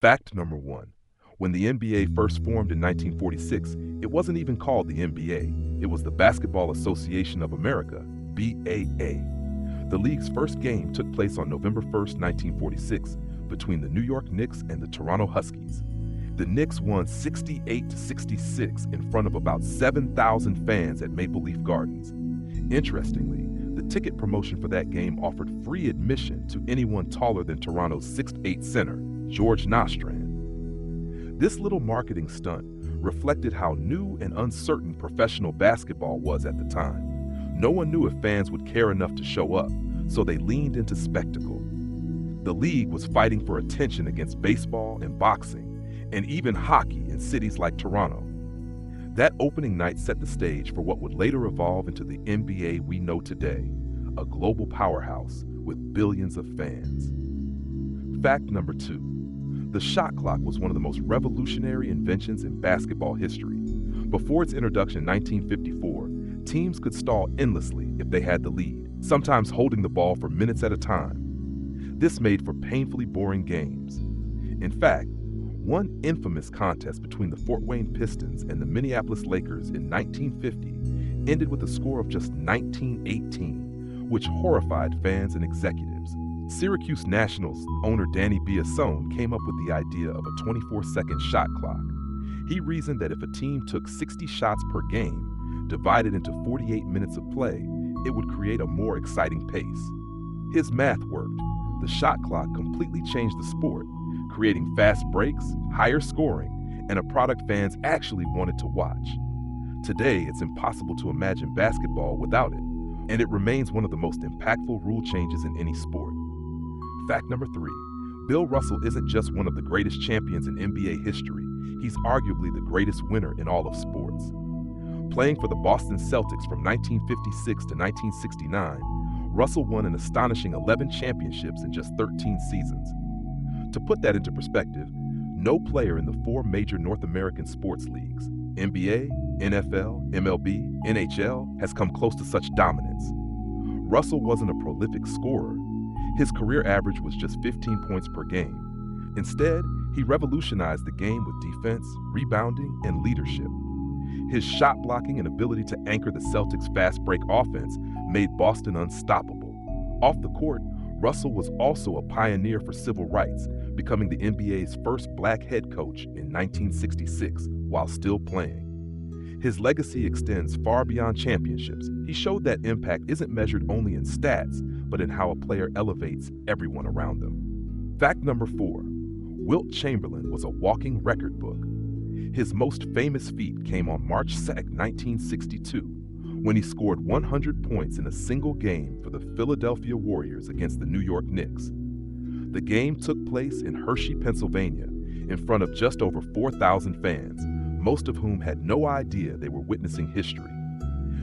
Fact number one. When the NBA first formed in 1946, it wasn't even called the NBA. It was the Basketball Association of America, BAA. The league's first game took place on November 1st, 1946, between the New York Knicks and the Toronto Huskies. The Knicks won 68-66 in front of about 7,000 fans at Maple Leaf Gardens. Interestingly, the ticket promotion for that game offered free admission to anyone taller than Toronto's 6'8" center, George Nostrand. This little marketing stunt reflected how new and uncertain professional basketball was at the time. No one knew if fans would care enough to show up, so they leaned into spectacle. The league was fighting for attention against baseball and boxing, and even hockey in cities like Toronto. That opening night set the stage for what would later evolve into the NBA we know today, a global powerhouse with billions of fans. Fact number two. The shot clock was one of the most revolutionary inventions in basketball history. Before its introduction in 1954, teams could stall endlessly if they had the lead, sometimes holding the ball for minutes at a time. This made for painfully boring games. In fact, one infamous contest between the Fort Wayne Pistons and the Minneapolis Lakers in 1950 ended with a score of just 19-18, which horrified fans and executives. Syracuse Nationals owner Danny Biasone came up with the idea of a 24-second shot clock. He reasoned that if a team took 60 shots per game, divided into 48 minutes of play, it would create a more exciting pace. His math worked. The shot clock completely changed the sport, creating fast breaks, higher scoring, and a product fans actually wanted to watch. Today, it's impossible to imagine basketball without it, and it remains one of the most impactful rule changes in any sport. Fact number three. Bill Russell isn't just one of the greatest champions in NBA history, he's arguably the greatest winner in all of sports. Playing for the Boston Celtics from 1956 to 1969, Russell won an astonishing 11 championships in just 13 seasons. To put that into perspective, no player in the four major North American sports leagues, NBA, NFL, MLB, NHL, has come close to such dominance. Russell wasn't a prolific scorer. His career average was just 15 points per game. Instead, he revolutionized the game with defense, rebounding, and leadership. His shot blocking and ability to anchor the Celtics' fast break offense made Boston unstoppable. Off the court, Russell was also a pioneer for civil rights, becoming the NBA's first black head coach in 1966 while still playing. His legacy extends far beyond championships. He showed that impact isn't measured only in stats, but in how a player elevates everyone around them. Fact number four. Wilt Chamberlain was a walking record book. His most famous feat came on March 2, 1962, when he scored 100 points in a single game for the Philadelphia Warriors against the New York Knicks. The game took place in Hershey, Pennsylvania, in front of just over 4,000 fans, most of whom had no idea they were witnessing history.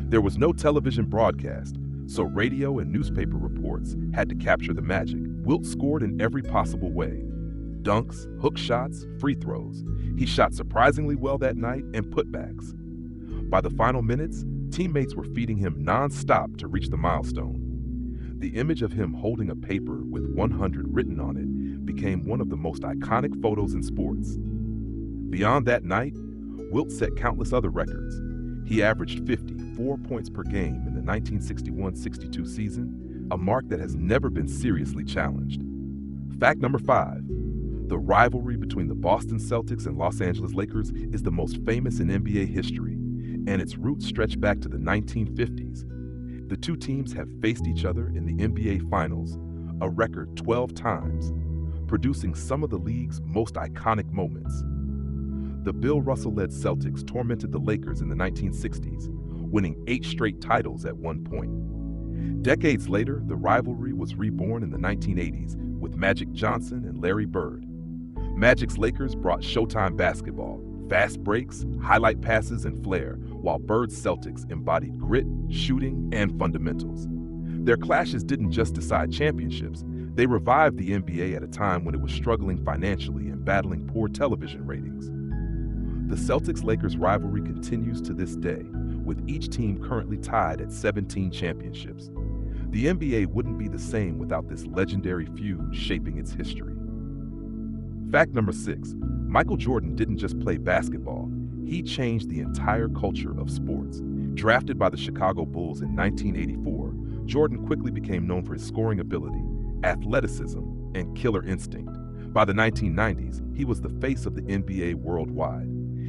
There was no television broadcast, so radio and newspaper reports had to capture the magic. Wilt scored in every possible way. Dunks, hook shots, free throws. He shot surprisingly well that night and putbacks. By the final minutes, teammates were feeding him non-stop to reach the milestone. The image of him holding a paper with 100 written on it became one of the most iconic photos in sports. Beyond that night, Wilt set countless other records. He averaged 54 points per game in the 1961-62 season, a mark that has never been seriously challenged. Fact number five. The rivalry between the Boston Celtics and Los Angeles Lakers is the most famous in NBA history, and its roots stretch back to the 1950s. The two teams have faced each other in the NBA Finals, a record 12 times, producing some of the league's most iconic moments. The Bill Russell-led Celtics tormented the Lakers in the 1960s, winning 8 straight titles at one point. Decades later, the rivalry was reborn in the 1980s with Magic Johnson and Larry Bird. Magic's Lakers brought Showtime basketball, fast breaks, highlight passes, and flair, while Bird's Celtics embodied grit, shooting, and fundamentals. Their clashes didn't just decide championships, they revived the NBA at a time when it was struggling financially and battling poor television ratings. The Celtics-Lakers rivalry continues to this day, with each team currently tied at 17 championships. The NBA wouldn't be the same without this legendary feud shaping its history. Fact number 6, Michael Jordan didn't just play basketball, he changed the entire culture of sports. Drafted by the Chicago Bulls in 1984, Jordan quickly became known for his scoring ability, athleticism, and killer instinct. By the 1990s, he was the face of the NBA worldwide.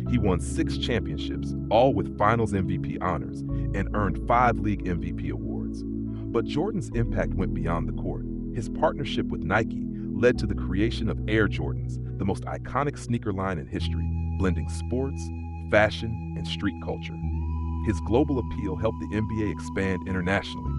He won 6 championships, all with Finals MVP honors, and earned 5 league MVP awards. But Jordan's impact went beyond the court. His partnership with Nike led to the creation of Air Jordans, the most iconic sneaker line in history, blending sports, fashion, and street culture. His global appeal helped the NBA expand internationally,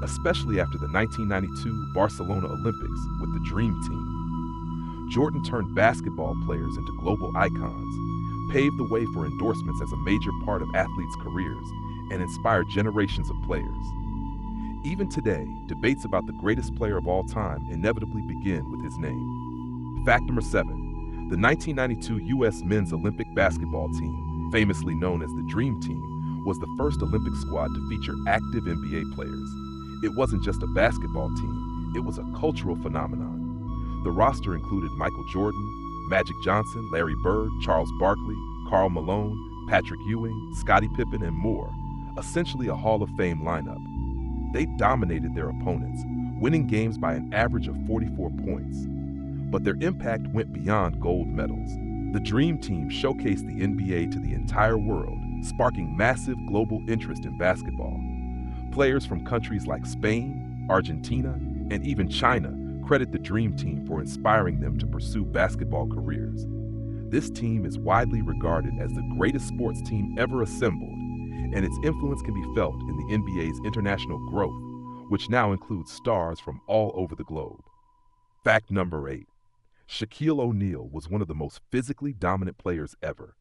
especially after the 1992 Barcelona Olympics with the Dream Team. Jordan turned basketball players into global icons, paved the way for endorsements as a major part of athletes' careers, and inspired generations of players. Even today, debates about the greatest player of all time inevitably begin with his name. Fact number 7, the 1992 U.S. men's Olympic basketball team, famously known as the Dream Team, was the first Olympic squad to feature active NBA players. It wasn't just a basketball team, it was a cultural phenomenon. The roster included Michael Jordan, Magic Johnson, Larry Bird, Charles Barkley, Karl Malone, Patrick Ewing, Scottie Pippen, and more, essentially a Hall of Fame lineup. They dominated their opponents, winning games by an average of 44 points. But their impact went beyond gold medals. The Dream Team showcased the NBA to the entire world, sparking massive global interest in basketball. Players from countries like Spain, Argentina, and even China credit the Dream Team for inspiring them to pursue basketball careers. This team is widely regarded as the greatest sports team ever assembled, and its influence can be felt in the NBA's international growth, which now includes stars from all over the globe. Fact number 8, Shaquille O'Neal was one of the most physically dominant players ever.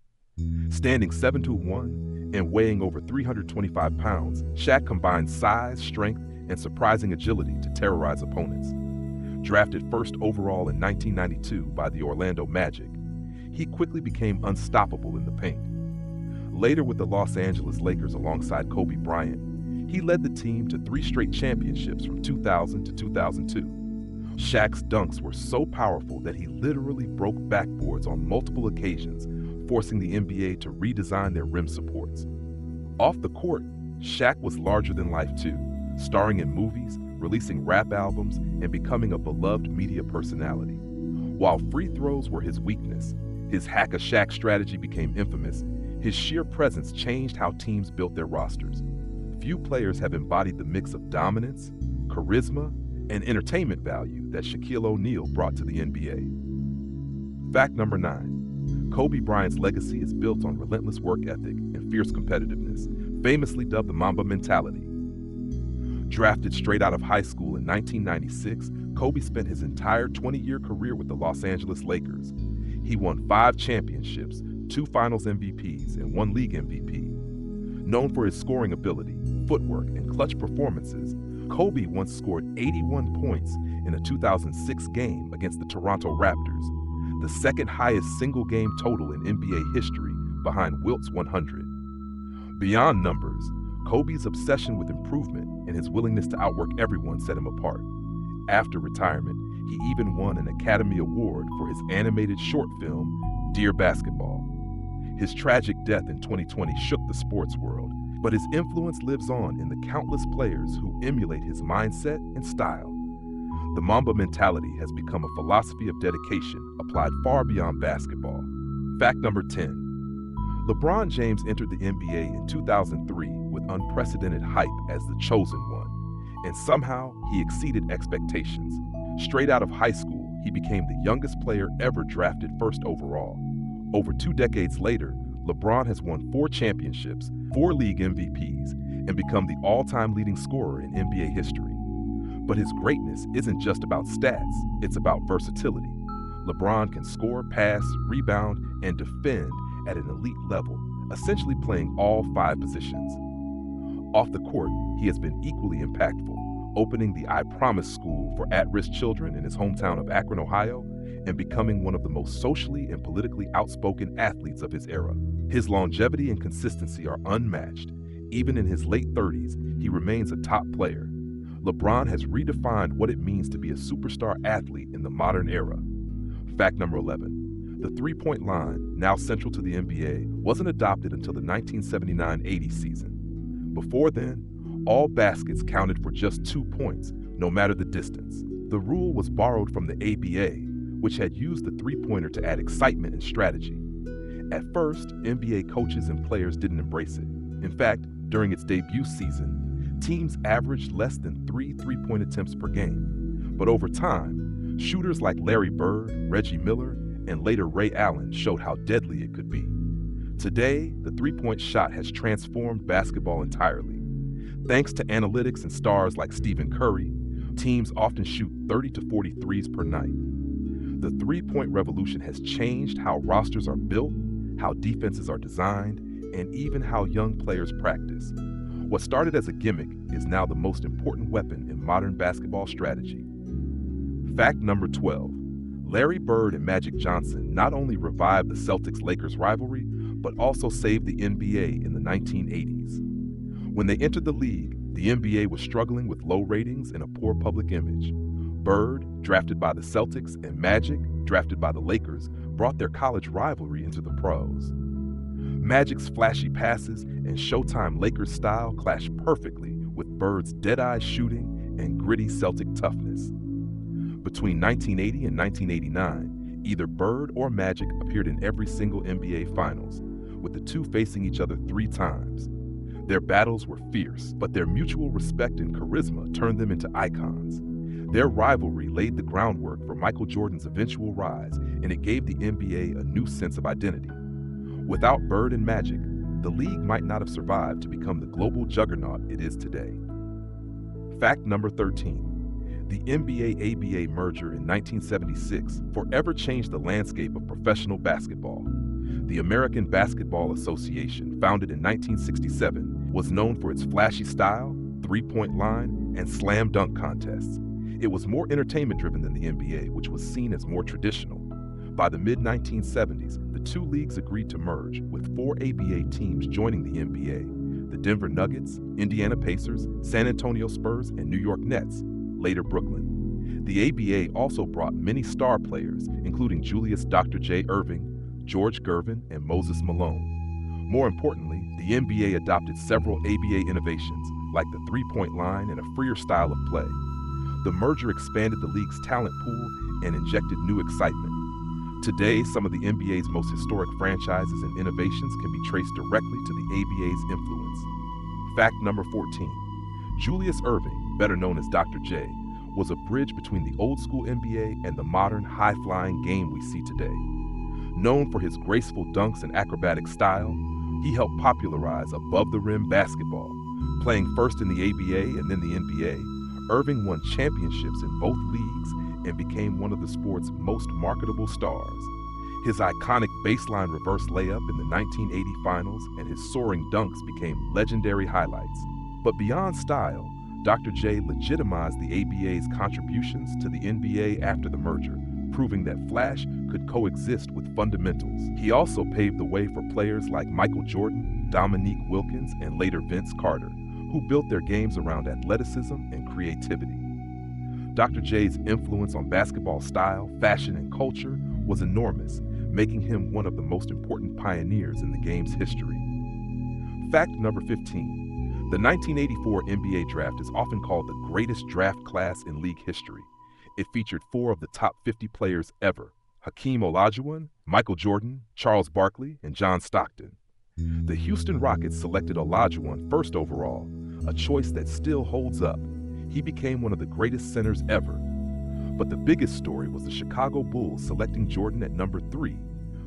Standing 7'1" and weighing over 325 pounds, Shaq combined size, strength, and surprising agility to terrorize opponents. Drafted first overall in 1992 by the Orlando Magic, he quickly became unstoppable in the paint. Later with the Los Angeles Lakers alongside Kobe Bryant, he led the team to 3 straight championships from 2000 to 2002. Shaq's dunks were so powerful that he literally broke backboards on multiple occasions, forcing the NBA to redesign their rim supports. Off the court, Shaq was larger than life too, starring in movies, releasing rap albums, and becoming a beloved media personality. While free throws were his weakness, his hack-a-Shaq strategy became infamous. His sheer presence changed how teams built their rosters. Few players have embodied the mix of dominance, charisma, and entertainment value that Shaquille O'Neal brought to the NBA. Fact number 9, Kobe Bryant's legacy is built on relentless work ethic and fierce competitiveness, famously dubbed the Mamba mentality. Drafted straight out of high school in 1996, Kobe spent his entire 20-year career with the Los Angeles Lakers. He won 5 championships, 2 Finals MVPs, and 1 league MVP. Known for his scoring ability, footwork, and clutch performances, Kobe once scored 81 points in a 2006 game against the Toronto Raptors, the second highest single-game total in NBA history behind Wilt's 100. Beyond numbers, Kobe's obsession with improvement and his willingness to outwork everyone set him apart. After retirement, he even won an Academy Award for his animated short film, Dear Basketball. His tragic death in 2020 shook the sports world, but his influence lives on in the countless players who emulate his mindset and style. The Mamba mentality has become a philosophy of dedication applied far beyond basketball. Fact number 10. LeBron James entered the NBA in 2003 with unprecedented hype as the chosen one, and somehow he exceeded expectations. Straight out of high school, he became the youngest player ever drafted first overall. Over 2 decades later, LeBron has won 4 championships, 4 league MVPs, and become the all-time leading scorer in NBA history. But his greatness isn't just about stats, it's about versatility. LeBron can score, pass, rebound, and defend at an elite level, essentially playing all 5 positions. Off the court, he has been equally impactful, opening the I Promise School for at-risk children in his hometown of Akron, Ohio, and becoming one of the most socially and politically outspoken athletes of his era. His longevity and consistency are unmatched. Even in his late 30s, he remains a top player. LeBron has redefined what it means to be a superstar athlete in the modern era. Fact number 11. The three-point line, now central to the NBA, wasn't adopted until the 1979-80 season. Before then, all baskets counted for just 2 points, no matter the distance. The rule was borrowed from the ABA, which had used the three-pointer to add excitement and strategy. At first, NBA coaches and players didn't embrace it. In fact, during its debut season, teams averaged less than 3 three-point attempts per game. But over time, shooters like Larry Bird, Reggie Miller, and later Ray Allen showed how deadly it could be. Today, the three-point shot has transformed basketball entirely. Thanks to analytics and stars like Stephen Curry, teams often shoot 30 to 40 threes per night. The three-point revolution has changed how rosters are built, how defenses are designed, and even how young players practice. What started as a gimmick is now the most important weapon in modern basketball strategy. Fact number 12. Larry Bird and Magic Johnson not only revived the Celtics-Lakers rivalry, but also saved the NBA in the 1980s. When they entered the league, the NBA was struggling with low ratings and a poor public image. Bird, drafted by the Celtics, and Magic, drafted by the Lakers, brought their college rivalry into the pros. Magic's flashy passes and Showtime Lakers style clashed perfectly with Bird's dead-eye shooting and gritty Celtic toughness. Between 1980 and 1989, either Bird or Magic appeared in every single NBA Finals, with the two facing each other 3 times. Their battles were fierce, but their mutual respect and charisma turned them into icons. Their rivalry laid the groundwork for Michael Jordan's eventual rise, and it gave the NBA a new sense of identity. Without Bird and Magic, the league might not have survived to become the global juggernaut it is today. Fact number 13. The NBA-ABA merger in 1976 forever changed the landscape of professional basketball. The American Basketball Association, founded in 1967, was known for its flashy style, three-point line, and slam dunk contests. It was more entertainment-driven than the NBA, which was seen as more traditional. By the mid-1970s, the two leagues agreed to merge, with 4 ABA teams joining the NBA: the Denver Nuggets, Indiana Pacers, San Antonio Spurs, and New York Nets, later Brooklyn. The ABA also brought many star players, including Julius Dr. J. Irving, George Gervin, and Moses Malone. More importantly, the NBA adopted several ABA innovations, like the three-point line and a freer style of play. The merger expanded the league's talent pool and injected new excitement. Today, some of the NBA's most historic franchises and innovations can be traced directly to the ABA's influence. Fact number 14. Julius Irving, better known as Dr. J, was a bridge between the old-school NBA and the modern, high-flying game we see today. Known for his graceful dunks and acrobatic style, he helped popularize above-the-rim basketball. Playing first in the ABA and then the NBA, Irving won championships in both leagues and became one of the sport's most marketable stars. His iconic baseline reverse layup in the 1980 finals and his soaring dunks became legendary highlights. But beyond style, Dr. J legitimized the ABA's contributions to the NBA after the merger, proving that flash could coexist with fundamentals. He also paved the way for players like Michael Jordan, Dominique Wilkins, and later Vince Carter, who built their games around athleticism and creativity. Dr. J's influence on basketball style, fashion, and culture was enormous, making him one of the most important pioneers in the game's history. Fact number 15. The 1984 NBA draft is often called the greatest draft class in league history. It featured 4 of the top 50 players ever: Hakeem Olajuwon, Michael Jordan, Charles Barkley, and John Stockton. The Houston Rockets selected Olajuwon first overall, a choice that still holds up. He became one of the greatest centers ever. But the biggest story was the Chicago Bulls selecting Jordan at number 3,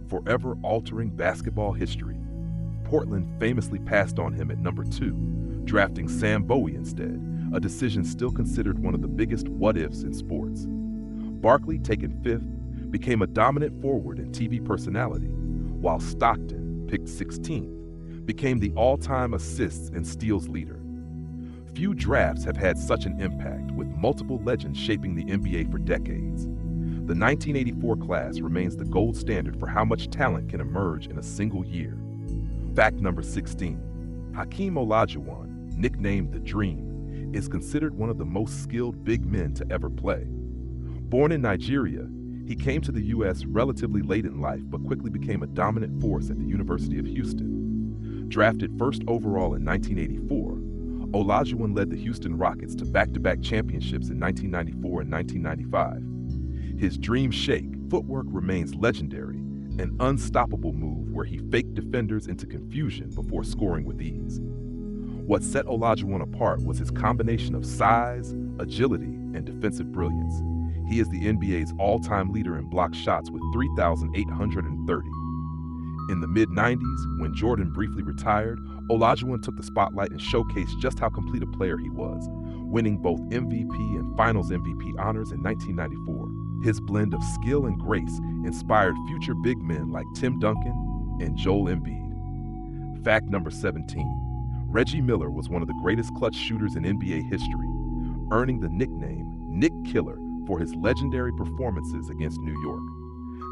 forever altering basketball history. Portland famously passed on him at number 2, drafting Sam Bowie instead, a decision still considered one of the biggest what-ifs in sports. Barkley, taken 5th, became a dominant forward and TV personality, while Stockton, picked 16th, became the all-time assists and steals leader. Few drafts have had such an impact, with multiple legends shaping the NBA for decades. The 1984 class remains the gold standard for how much talent can emerge in a single year. Fact number 16. Hakeem Olajuwon, nicknamed the Dream, is considered one of the most skilled big men to ever play. Born in Nigeria, He came to the U.S. relatively late in life, but quickly became a dominant force at the University of Houston. Drafted first overall in 1984, Olajuwon led the Houston Rockets to back-to-back championships in 1994 and 1995. His dream shake, footwork remains legendary, an unstoppable move where he faked defenders into confusion before scoring with ease. What set Olajuwon apart was his combination of size, agility, and defensive brilliance. He is the NBA's all-time leader in blocked shots with 3,830. In the mid-90s, when Jordan briefly retired, Olajuwon took the spotlight and showcased just how complete a player he was, winning both MVP and Finals MVP honors in 1994. His blend of skill and grace inspired future big men like Tim Duncan and Joel Embiid. Fact number 17. Reggie Miller was one of the greatest clutch shooters in NBA history, earning the nickname Nick Killer for his legendary performances against New York.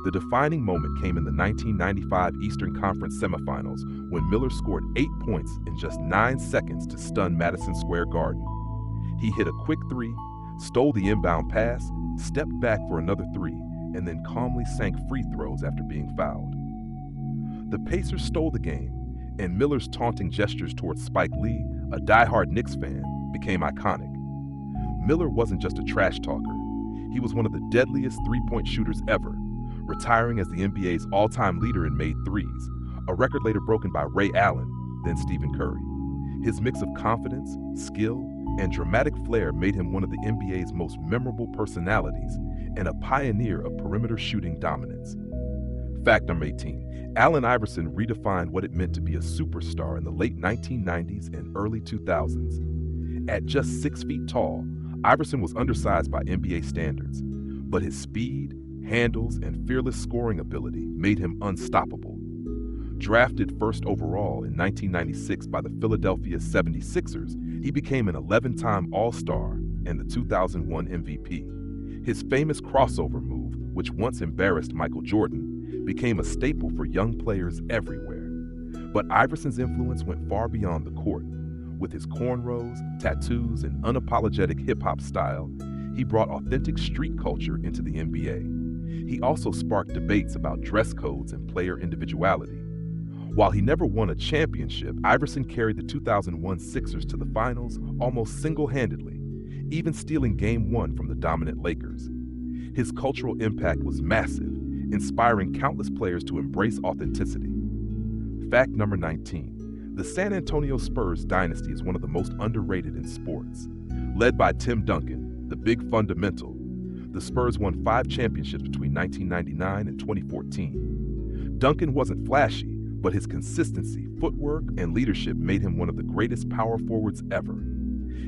The defining moment came in the 1995 Eastern Conference semifinals when Miller scored 8 points in just 9 seconds to stun Madison Square Garden. He hit a quick three, stole the inbound pass, stepped back for another three, and then calmly sank free throws after being fouled. The Pacers stole the game, and Miller's taunting gestures towards Spike Lee, a diehard Knicks fan, became iconic. Miller wasn't just a trash talker. He was one of the deadliest three-point shooters ever, retiring as the NBA's all-time leader in made threes, a record later broken by Ray Allen, then Stephen Curry. His mix of confidence, skill, and dramatic flair made him one of the NBA's most memorable personalities and a pioneer of perimeter shooting dominance. Fact number 18. Allen Iverson redefined what it meant to be a superstar in the late 1990s and early 2000s. At just 6 feet tall, Iverson was undersized by NBA standards, but his speed, handles, and fearless scoring ability made him unstoppable. Drafted first overall in 1996 by the Philadelphia 76ers, he became an 11-time All-Star and the 2001 MVP. His famous crossover move, which once embarrassed Michael Jordan, became a staple for young players everywhere. But Iverson's influence went far beyond the court. With his cornrows, tattoos, and unapologetic hip-hop style, he brought authentic street culture into the NBA. He also sparked debates about dress codes and player individuality. While he never won a championship, Iverson carried the 2001 Sixers to the finals almost single-handedly, even stealing Game 1 from the dominant Lakers. His cultural impact was massive, inspiring countless players to embrace authenticity. Fact number 19. The San Antonio Spurs dynasty is one of the most underrated in sports. Led by Tim Duncan, the big fundamental, the Spurs won 5 championships between 1999 and 2014. Duncan wasn't flashy, but his consistency, footwork, and leadership made him one of the greatest power forwards ever.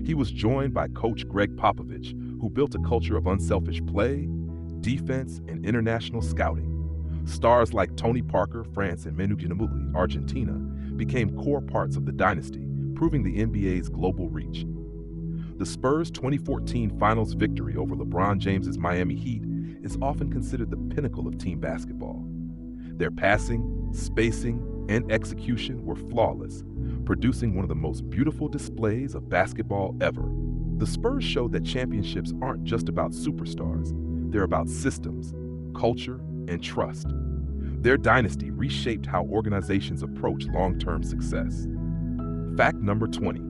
He was joined by coach Greg Popovich, who built a culture of unselfish play, defense, and international scouting. Stars like Tony Parker, France, and Manu Ginobili, Argentina, became core parts of the dynasty, proving the NBA's global reach. The Spurs' 2014 Finals victory over LeBron James's Miami Heat is often considered the pinnacle of team basketball. Their passing, spacing, and execution were flawless, producing one of the most beautiful displays of basketball ever. The Spurs showed that championships aren't just about superstars, they're about systems, culture, and trust. Their dynasty reshaped how organizations approach long-term success. Fact number 20.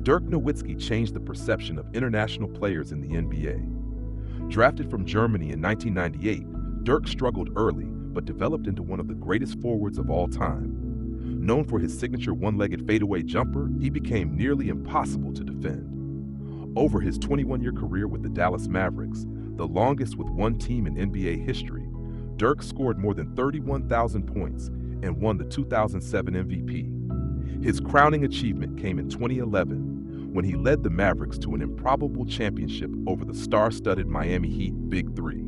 Dirk Nowitzki changed the perception of international players in the NBA. Drafted from Germany in 1998, Dirk struggled early but developed into one of the greatest forwards of all time. Known for his signature one-legged fadeaway jumper, he became nearly impossible to defend. Over his 21-year career with the Dallas Mavericks, the longest with one team in NBA history, Dirk scored more than 31,000 points and won the 2007 MVP. His crowning achievement came in 2011 when he led the Mavericks to an improbable championship over the star-studded Miami Heat Big Three.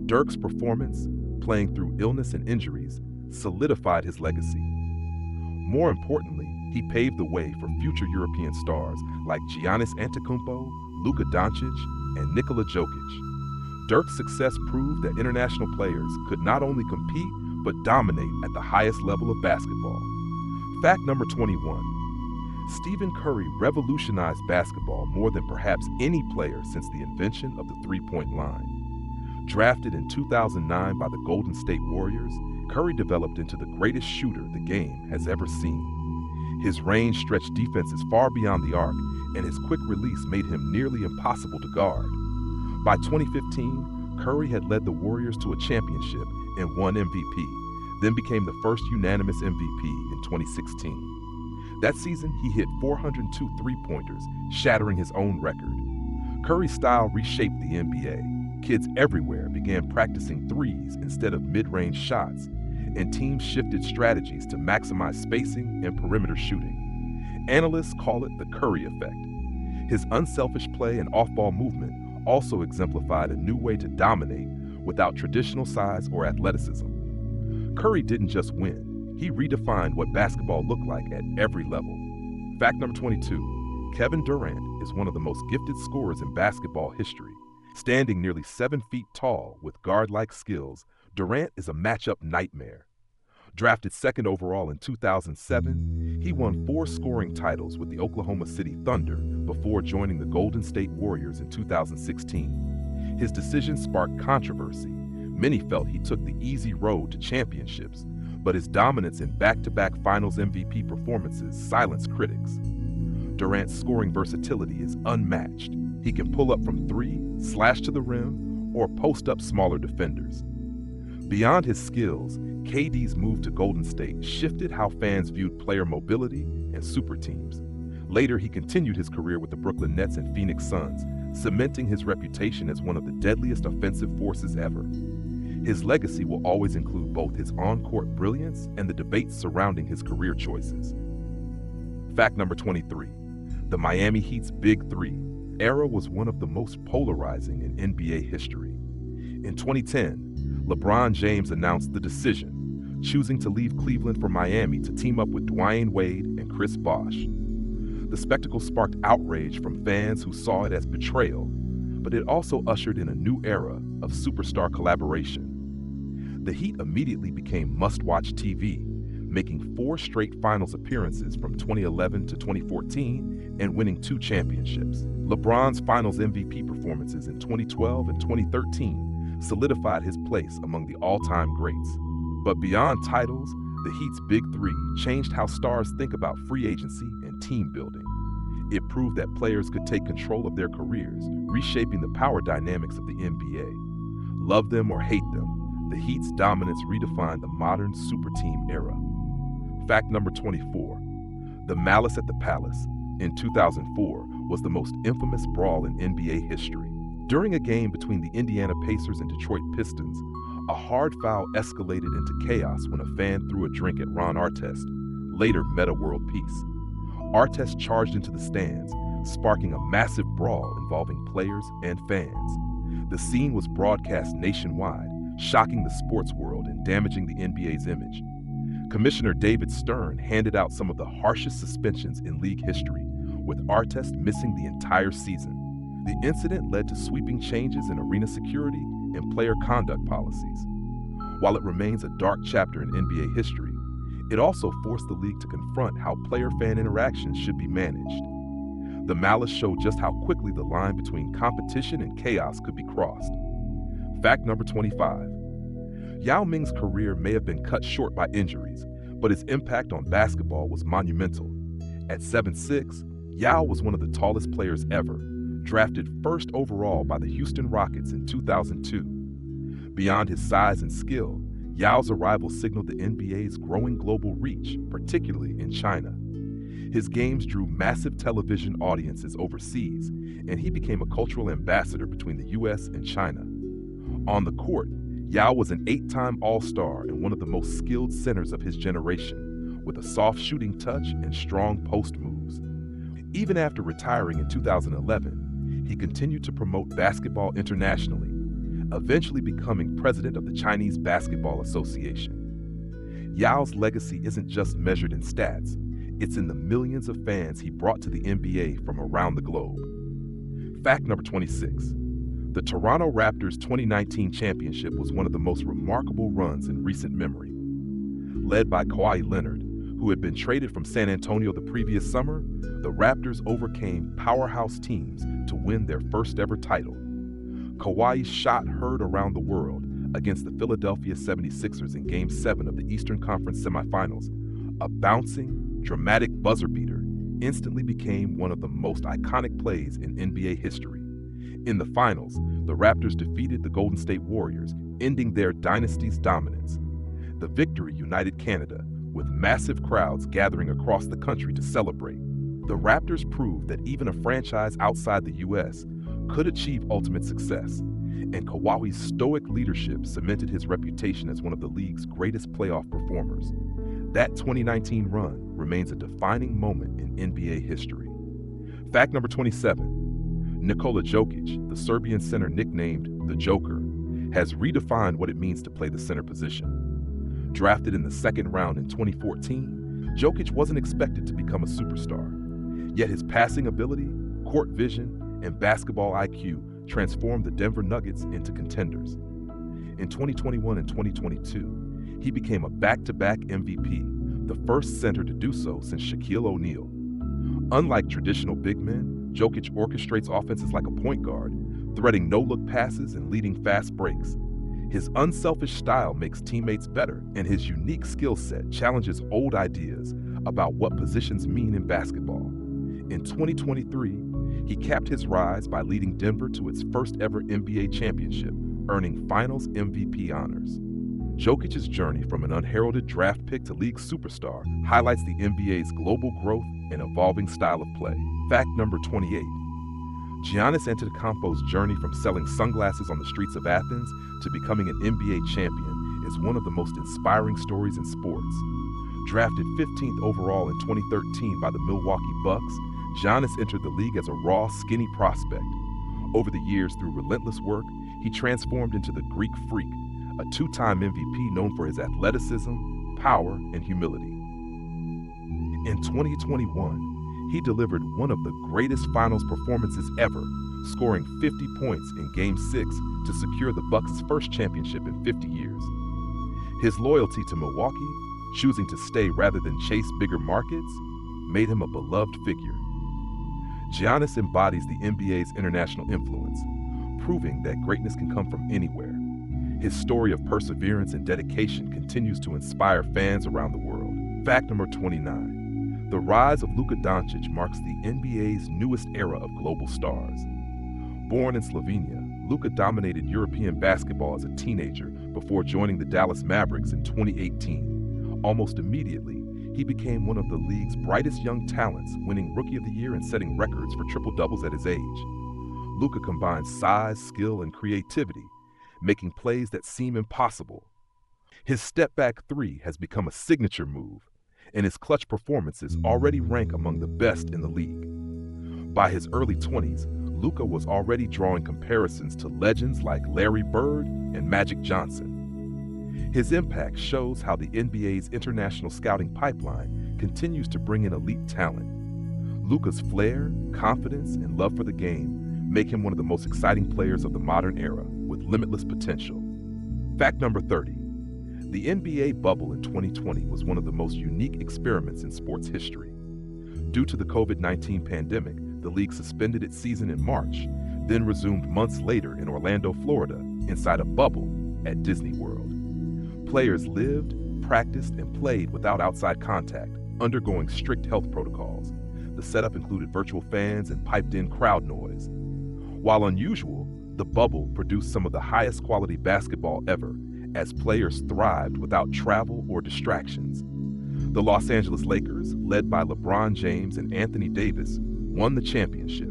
Dirk's performance, playing through illness and injuries, solidified his legacy. More importantly, he paved the way for future European stars like Giannis Antetokounmpo, Luka Doncic, and Nikola Jokic. Dirk's success proved that international players could not only compete, but dominate at the highest level of basketball. Fact number 21. Stephen Curry revolutionized basketball more than perhaps any player since the invention of the three-point line. Drafted in 2009 by the Golden State Warriors, Curry developed into the greatest shooter the game has ever seen. His range stretched defenses far beyond the arc, and his quick release made him nearly impossible to guard. By 2015, Curry had led the Warriors to a championship and won MVP, then became the first unanimous MVP in 2016. That season, he hit 402 three-pointers, shattering his own record. Curry's style reshaped the NBA. Kids everywhere began practicing threes instead of mid-range shots, and teams shifted strategies to maximize spacing and perimeter shooting. Analysts call it the Curry effect. His unselfish play and off-ball movement also exemplified a new way to dominate without traditional size or athleticism. Curry didn't just win, he redefined what basketball looked like at every level. Fact number 22, Kevin Durant is one of the most gifted scorers in basketball history. Standing nearly 7 feet tall with guard-like skills, Durant is a matchup nightmare. Drafted second overall in 2007, he won 4 scoring titles with the Oklahoma City Thunder before joining the Golden State Warriors in 2016. His decision sparked controversy. Many felt he took the easy road to championships, but his dominance in back-to-back Finals MVP performances silenced critics. Durant's scoring versatility is unmatched. He can pull up from 3, slash to the rim, or post up smaller defenders. Beyond his skills, KD's move to Golden State shifted how fans viewed player mobility and super teams. Later, he continued his career with the Brooklyn Nets and Phoenix Suns, cementing his reputation as one of the deadliest offensive forces ever. His legacy will always include both his on-court brilliance and the debates surrounding his career choices. Fact number 23. The Miami Heat's Big Three era was one of the most polarizing in NBA history. In 2010, LeBron James announced the decision, choosing to leave Cleveland for Miami to team up with Dwayne Wade and Chris Bosh. The spectacle sparked outrage from fans who saw it as betrayal, but it also ushered in a new era of superstar collaboration. The Heat immediately became must-watch TV, making 4 straight finals appearances from 2011 to 2014 and winning 2 championships. LeBron's finals MVP performances in 2012 and 2013 solidified his place among the all-time greats. But beyond titles, the Heat's Big Three changed how stars think about free agency and team building. It proved that players could take control of their careers, reshaping the power dynamics of the NBA. Love them or hate them, the Heat's dominance redefined the modern super team era. Fact number 24. The Malice at the Palace in 2004 was the most infamous brawl in NBA history. During a game between the Indiana Pacers and Detroit Pistons, a hard foul escalated into chaos when a fan threw a drink at Ron Artest, later Metta World Peace. Artest charged into the stands, sparking a massive brawl involving players and fans. The scene was broadcast nationwide, shocking the sports world and damaging the NBA's image. Commissioner David Stern handed out some of the harshest suspensions in league history, with Artest missing the entire season. The incident led to sweeping changes in arena security and player conduct policies. While it remains a dark chapter in NBA history, it also forced the league to confront how player-fan interactions should be managed. The Malice showed just how quickly the line between competition and chaos could be crossed. Fact number 25. Yao Ming's career may have been cut short by injuries, but his impact on basketball was monumental. At 7'6", Yao was one of the tallest players ever, drafted first overall by the Houston Rockets in 2002. Beyond his size and skill, Yao's arrival signaled the NBA's growing global reach, particularly in China. His games drew massive television audiences overseas, and he became a cultural ambassador between the US and China. On the court, Yao was an 8-time All-Star and one of the most skilled centers of his generation, with a soft shooting touch and strong post moves. Even after retiring in 2011, he continued to promote basketball internationally, eventually becoming president of the Chinese Basketball Association. Yao's legacy isn't just measured in stats, it's in the millions of fans he brought to the NBA from around the globe. Fact number 26. The Toronto Raptors' 2019 championship was one of the most remarkable runs in recent memory. Led by Kawhi Leonard, who had been traded from San Antonio the previous summer, the Raptors overcame powerhouse teams to win their first ever title. Kawhi's shot heard around the world against the Philadelphia 76ers in Game 7 of the Eastern Conference semifinals, a bouncing, dramatic buzzer beater, instantly became one of the most iconic plays in NBA history. In the finals, the Raptors defeated the Golden State Warriors, ending their dynasty's dominance. The victory united Canada, with massive crowds gathering across the country to celebrate. The Raptors proved that even a franchise outside the U.S. could achieve ultimate success, and Kawhi's stoic leadership cemented his reputation as one of the league's greatest playoff performers. That 2019 run remains a defining moment in NBA history. Fact number 27. Nikola Jokic, the Serbian center nicknamed the Joker, has redefined what it means to play the center position. Drafted in the second round in 2014, Jokic wasn't expected to become a superstar. Yet his passing ability, court vision, and basketball IQ transformed the Denver Nuggets into contenders. In 2021 and 2022, he became a back-to-back MVP, the first center to do so since Shaquille O'Neal. Unlike traditional big men, Jokic orchestrates offenses like a point guard, threading no-look passes and leading fast breaks. His unselfish style makes teammates better, and his unique skill set challenges old ideas about what positions mean in basketball. In 2023, he capped his rise by leading Denver to its first-ever NBA championship, earning Finals MVP honors. Jokic's journey from an unheralded draft pick to league superstar highlights the NBA's global growth and evolving style of play. Fact number 28. Giannis Antetokounmpo's journey from selling sunglasses on the streets of Athens to becoming an NBA champion is one of the most inspiring stories in sports. Drafted 15th overall in 2013 by the Milwaukee Bucks, Giannis entered the league as a raw, skinny prospect. Over the years, through relentless work, he transformed into the Greek Freak, a two-time MVP known for his athleticism, power, and humility. In 2021, he delivered one of the greatest finals performances ever, scoring 50 points in Game 6 to secure the Bucks' first championship in 50 years. His loyalty to Milwaukee, choosing to stay rather than chase bigger markets, made him a beloved figure. Giannis embodies the NBA's international influence, proving that greatness can come from anywhere. His story of perseverance and dedication continues to inspire fans around the world. Fact number 29. The rise of Luka Doncic marks the NBA's newest era of global stars. Born in Slovenia, Luka dominated European basketball as a teenager before joining the Dallas Mavericks in 2018. Almost immediately, he became one of the league's brightest young talents, winning Rookie of the Year and setting records for triple-doubles at his age. Luka combines size, skill, and creativity, making plays that seem impossible. His step-back three has become a signature move, and his clutch performances already rank among the best in the league. By his early 20s, Luka was already drawing comparisons to legends like Larry Bird and Magic Johnson. His impact shows how the NBA's international scouting pipeline continues to bring in elite talent. Luka's flair, confidence, and love for the game make him one of the most exciting players of the modern era, with limitless potential. Fact number 30. The NBA bubble in 2020 was one of the most unique experiments in sports history. Due to the COVID-19 pandemic, the league suspended its season in March, then resumed months later in Orlando, Florida, inside a bubble at Disney World. Players lived, practiced, and played without outside contact, undergoing strict health protocols. The setup included virtual fans and piped-in crowd noise. While unusual, the bubble produced some of the highest quality basketball ever, as players thrived without travel or distractions. The Los Angeles Lakers, led by LeBron James and Anthony Davis, won the championship.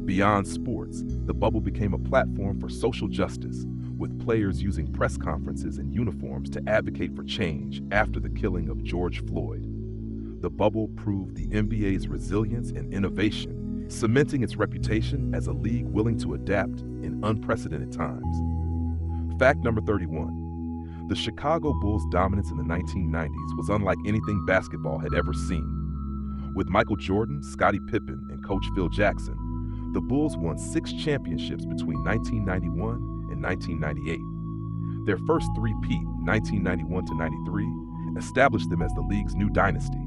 Beyond sports, the bubble became a platform for social justice, with players using press conferences and uniforms to advocate for change after the killing of George Floyd. The bubble proved the NBA's resilience and innovation, cementing its reputation as a league willing to adapt in unprecedented times. Fact number 31. The Chicago Bulls' dominance in the 1990s was unlike anything basketball had ever seen. With Michael Jordan, Scottie Pippen, and Coach Phil Jackson, the Bulls won 6 championships between 1991 and 1998. Their first three-peat, 1991-93, established them as the league's new dynasty.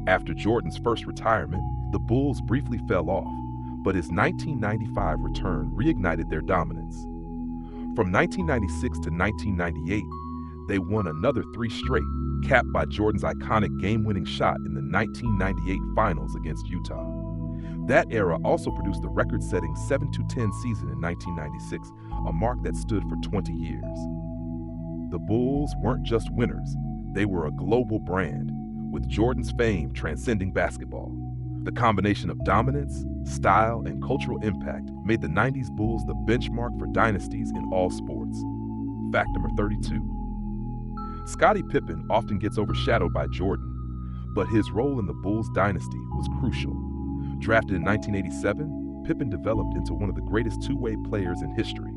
After Jordan's first retirement, the Bulls briefly fell off, but his 1995 return reignited their dominance. From 1996 to 1998, they won another 3 straight, capped by Jordan's iconic game-winning shot in the 1998 finals against Utah. That era also produced the record-setting 7-10 season in 1996, a mark that stood for 20 years. The Bulls weren't just winners, they were a global brand, with Jordan's fame transcending basketball. The combination of dominance, style, and cultural impact made the 90s Bulls the benchmark for dynasties in all sports. Fact number 32. Scottie Pippen often gets overshadowed by Jordan, but his role in the Bulls dynasty was crucial. Drafted in 1987, Pippen developed into one of the greatest two-way players in history.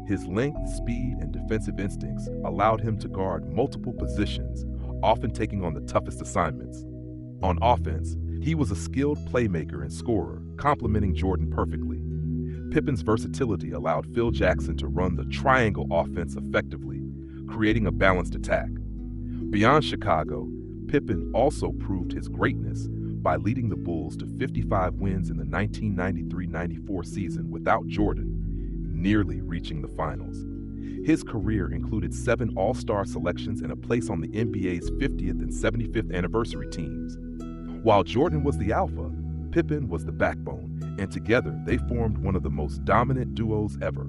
His length, speed, and defensive instincts allowed him to guard multiple positions, often taking on the toughest assignments. On offense, he was a skilled playmaker and scorer, complementing Jordan perfectly. Pippen's versatility allowed Phil Jackson to run the triangle offense effectively, creating a balanced attack. Beyond Chicago, Pippen also proved his greatness by leading the Bulls to 55 wins in the 1993-94 season without Jordan, nearly reaching the finals. His career included 7 All-Star selections and a place on the NBA's 50th and 75th anniversary teams. While Jordan was the alpha, Pippen was the backbone, and together they formed one of the most dominant duos ever.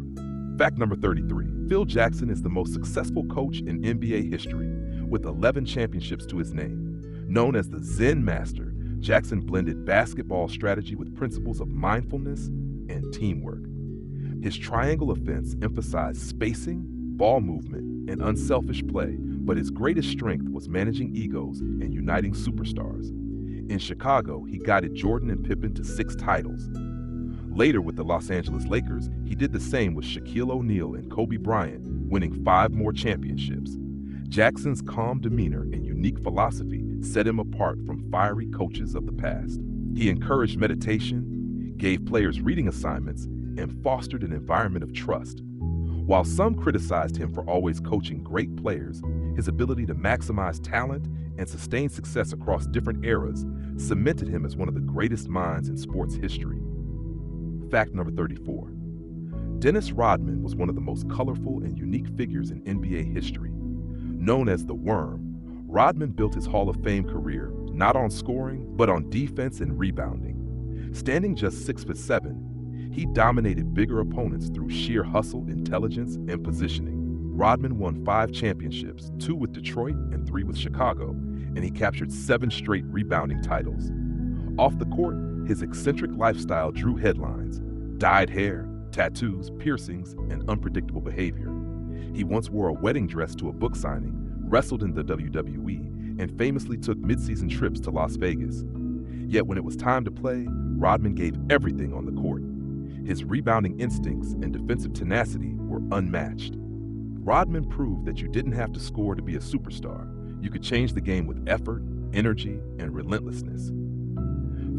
Fact number 33. Phil Jackson is the most successful coach in NBA history, with 11 championships to his name. Known as the Zen Master, Jackson blended basketball strategy with principles of mindfulness and teamwork. His triangle offense emphasized spacing, ball movement, and unselfish play, but his greatest strength was managing egos and uniting superstars. In Chicago, he guided Jordan and Pippen to 6 titles. Later with the Los Angeles Lakers, he did the same with Shaquille O'Neal and Kobe Bryant, winning 5 more championships. Jackson's calm demeanor and unique philosophy set him apart from fiery coaches of the past. He encouraged meditation, gave players reading assignments, and fostered an environment of trust. While some criticized him for always coaching great players, his ability to maximize talent and sustain success across different eras cemented him as one of the greatest minds in sports history. Fact number 34. Dennis Rodman was one of the most colorful and unique figures in NBA history. Known as the Worm, Rodman built his Hall of Fame career not on scoring, but on defense and rebounding. Standing just 6'7", he dominated bigger opponents through sheer hustle, intelligence, and positioning. Rodman won 5 championships, 2 with Detroit and 3 with Chicago, and he captured 7 straight rebounding titles. Off the court, his eccentric lifestyle drew headlines: dyed hair, tattoos, piercings, and unpredictable behavior. He once wore a wedding dress to a book signing, wrestled in the WWE, and famously took mid-season trips to Las Vegas. Yet when it was time to play, Rodman gave everything on the court. His rebounding instincts and defensive tenacity were unmatched. Rodman proved that you didn't have to score to be a superstar. You could change the game with effort, energy, and relentlessness.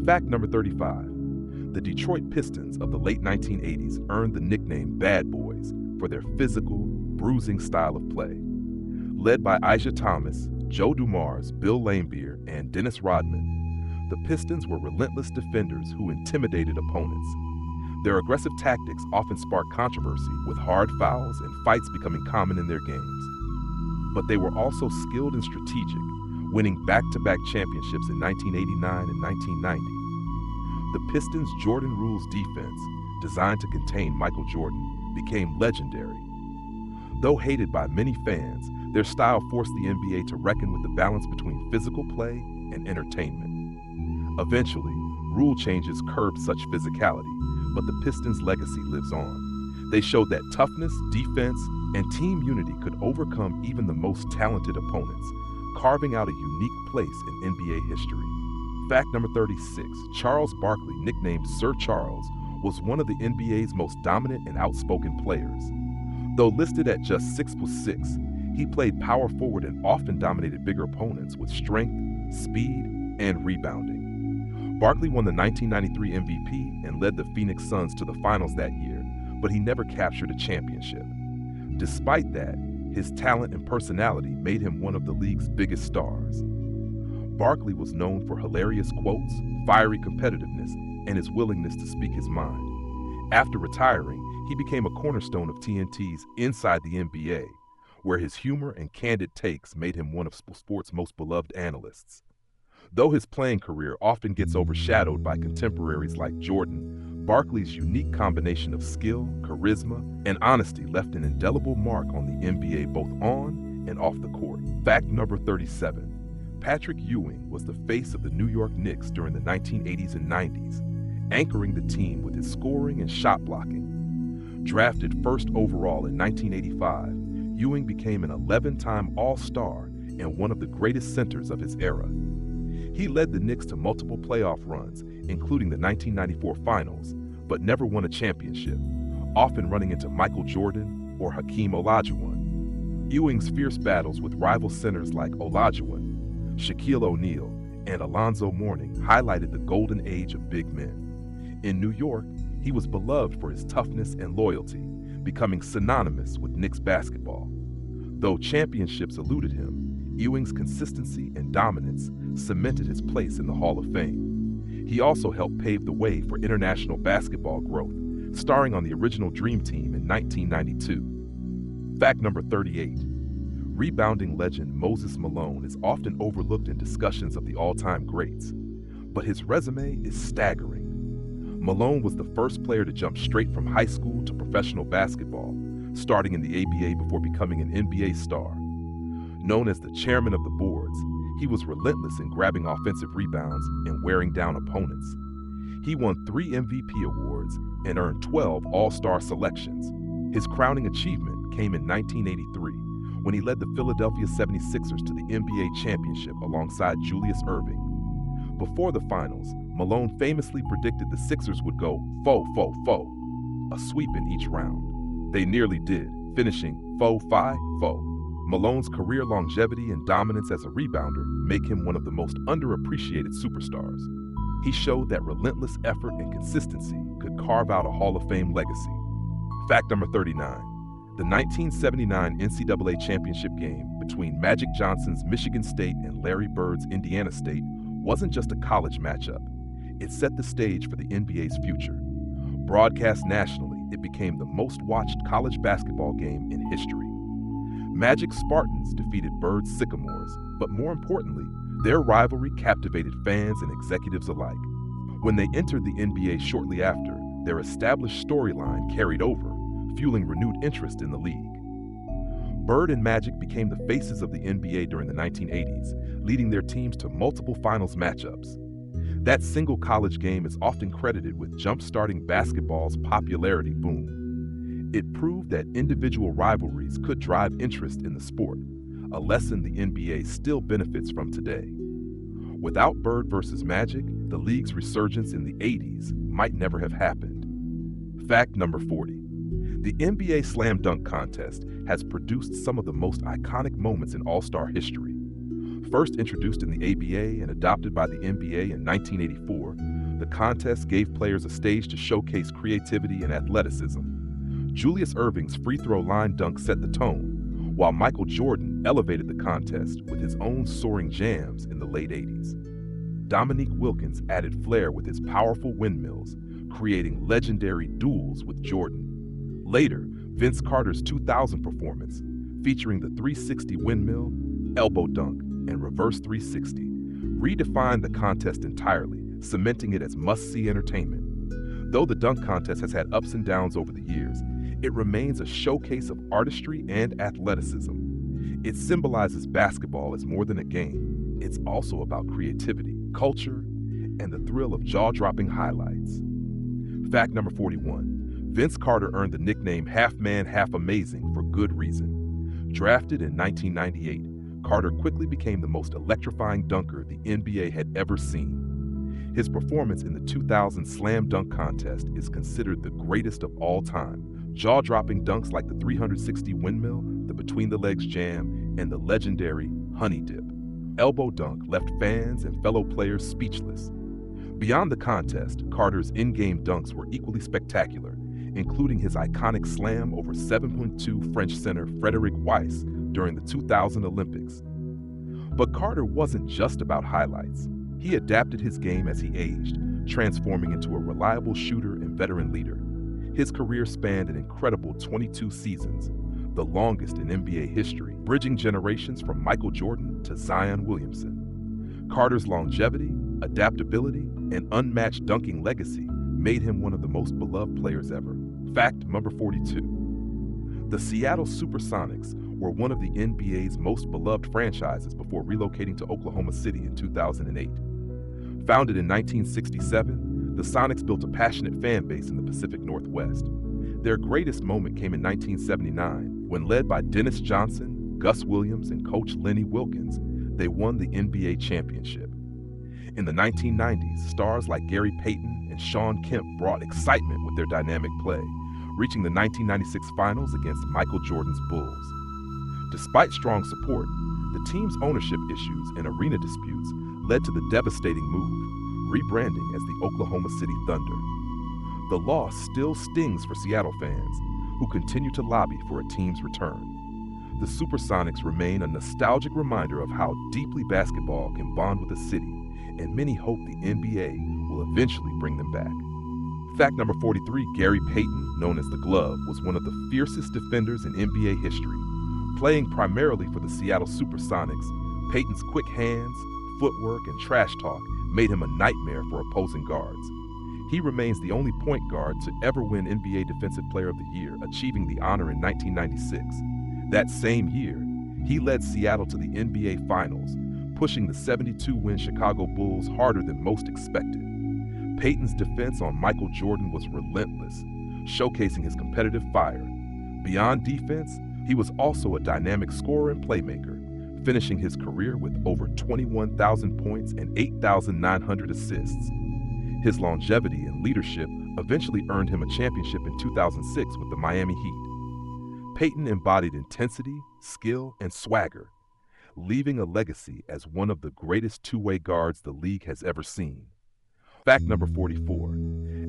Fact number 35. The Detroit Pistons of the late 1980s earned the nickname Bad Boys for their physical, bruising style of play. Led by Isaiah Thomas, Joe Dumars, Bill Laimbeer, and Dennis Rodman, the Pistons were relentless defenders who intimidated opponents. Their aggressive tactics often sparked controversy, with hard fouls and fights becoming common in their games. But they were also skilled and strategic, winning back-to-back championships in 1989 and 1990. The Pistons' Jordan Rules defense, designed to contain Michael Jordan, became legendary. Though hated by many fans, their style forced the NBA to reckon with the balance between physical play and entertainment. Eventually, rule changes curbed such physicality, but the Pistons' legacy lives on. They showed that toughness, defense, and team unity could overcome even the most talented opponents, carving out a unique place in NBA history. Fact number 36. Charles Barkley, nicknamed Sir Charles, was one of the NBA's most dominant and outspoken players. Though listed at just 6'6", he played power forward and often dominated bigger opponents with strength, speed, and rebounding. Barkley won the 1993 MVP and led the Phoenix Suns to the finals that year, but he never captured a championship. Despite that, his talent and personality made him one of the league's biggest stars. Barkley was known for hilarious quotes, fiery competitiveness, and his willingness to speak his mind. After retiring, he became a cornerstone of TNT's Inside the NBA, where his humor and candid takes made him one of sports' most beloved analysts. Though his playing career often gets overshadowed by contemporaries like Jordan, Barkley's unique combination of skill, charisma, and honesty left an indelible mark on the NBA both on and off the court. Fact number 37. Patrick Ewing was the face of the New York Knicks during the 1980s and 90s, anchoring the team with his scoring and shot blocking. Drafted first overall in 1985, Ewing became an 11-time All-Star and one of the greatest centers of his era. He led the Knicks to multiple playoff runs, including the 1994 Finals, but never won a championship, often running into Michael Jordan or Hakeem Olajuwon. Ewing's fierce battles with rival centers like Olajuwon, Shaquille O'Neal, and Alonzo Mourning highlighted the golden age of big men. In New York, he was beloved for his toughness and loyalty, becoming synonymous with Knicks basketball. Though championships eluded him, Ewing's consistency and dominance cemented his place in the Hall of Fame. He also helped pave the way for international basketball growth, starring on the original Dream Team in 1992. Fact number 38. Rebounding legend Moses Malone is often overlooked in discussions of the all-time greats, but his resume is staggering. Malone was the first player to jump straight from high school to professional basketball, starting in the ABA before becoming an NBA star. Known as the chairman of the boards, he was relentless in grabbing offensive rebounds and wearing down opponents. He won 3 MVP awards and earned 12 All-Star selections. His crowning achievement came in 1983, when he led the Philadelphia 76ers to the NBA championship alongside Julius Erving. Before the finals, Malone famously predicted the Sixers would go fo, a sweep in each round. They nearly did, finishing fo. Malone's career longevity and dominance as a rebounder make him one of the most underappreciated superstars. He showed that relentless effort and consistency could carve out a Hall of Fame legacy. Fact number 39. The 1979 NCAA championship game between Magic Johnson's Michigan State and Larry Bird's Indiana State wasn't just a college matchup. It set the stage for the NBA's future. Broadcast nationally, it became the most watched college basketball game in history. Magic's Spartans defeated Bird's Sycamores, but more importantly, their rivalry captivated fans and executives alike. When they entered the NBA shortly after, their established storyline carried over, fueling renewed interest in the league. Bird and Magic became the faces of the NBA during the 1980s, leading their teams to multiple finals matchups. That single college game is often credited with jump-starting basketball's popularity boom. It proved that individual rivalries could drive interest in the sport, a lesson the NBA still benefits from today. Without Bird versus Magic, the league's resurgence in the 80s might never have happened. Fact number 40. The NBA Slam Dunk Contest has produced some of the most iconic moments in All-Star history. First introduced in the ABA and adopted by the NBA in 1984, the contest gave players a stage to showcase creativity and athleticism. Julius Erving's free throw line dunk set the tone, while Michael Jordan elevated the contest with his own soaring jams in the late 80s. Dominique Wilkins added flair with his powerful windmills, creating legendary duels with Jordan. Later, Vince Carter's 2000 performance, featuring the 360 windmill, elbow dunk, and reverse 360, redefined the contest entirely, cementing it as must-see entertainment. Though the dunk contest has had ups and downs over the years, it remains a showcase of artistry and athleticism. It symbolizes basketball as more than a game. It's also about creativity, culture, and the thrill of jaw-dropping highlights. Fact number 41. Vince Carter earned the nickname Half Man, Half Amazing for good reason. Drafted in 1998, Carter quickly became the most electrifying dunker the NBA had ever seen. His performance in the 2000 Slam Dunk Contest is considered the greatest of all time. Jaw-dropping dunks like the 360 windmill, the between-the-legs jam, and the legendary honey dip. Elbow dunk left fans and fellow players speechless. Beyond the contest, Carter's in-game dunks were equally spectacular, including his iconic slam over 7'2" French center Frédéric Weiss during the 2000 Olympics. But Carter wasn't just about highlights. He adapted his game as he aged, transforming into a reliable shooter and veteran leader. His career spanned an incredible 22 seasons, the longest in NBA history, bridging generations from Michael Jordan to Zion Williamson. Carter's longevity, adaptability, and unmatched dunking legacy made him one of the most beloved players ever. Fact number 42. The Seattle Supersonics were one of the NBA's most beloved franchises before relocating to Oklahoma City in 2008. Founded in 1967, the Sonics built a passionate fan base in the Pacific Northwest. Their greatest moment came in 1979, when led by Dennis Johnson, Gus Williams, and coach Lenny Wilkens, they won the NBA championship. In the 1990s, stars like Gary Payton and Shawn Kemp brought excitement with their dynamic play, reaching the 1996 finals against Michael Jordan's Bulls. Despite strong support, the team's ownership issues and arena disputes led to the devastating move, rebranding as the Oklahoma City Thunder. The loss still stings for Seattle fans, who continue to lobby for a team's return. The Supersonics remain a nostalgic reminder of how deeply basketball can bond with a city, and many hope the NBA will eventually bring them back. Fact number 43, Gary Payton, known as the Glove, was one of the fiercest defenders in NBA history. Playing primarily for the Seattle Supersonics, Payton's quick hands, footwork, and trash talk made him a nightmare for opposing guards. He remains the only point guard to ever win NBA Defensive Player of the Year, achieving the honor in 1996. That same year, he led Seattle to the NBA Finals, pushing the 72-win Chicago Bulls harder than most expected. Payton's defense on Michael Jordan was relentless, showcasing his competitive fire. Beyond defense, he was also a dynamic scorer and playmaker, finishing his career with over 21,000 points and 8,900 assists. His longevity and leadership eventually earned him a championship in 2006 with the Miami Heat. Payton embodied intensity, skill, and swagger, leaving a legacy as one of the greatest two-way guards the league has ever seen. Fact number 44.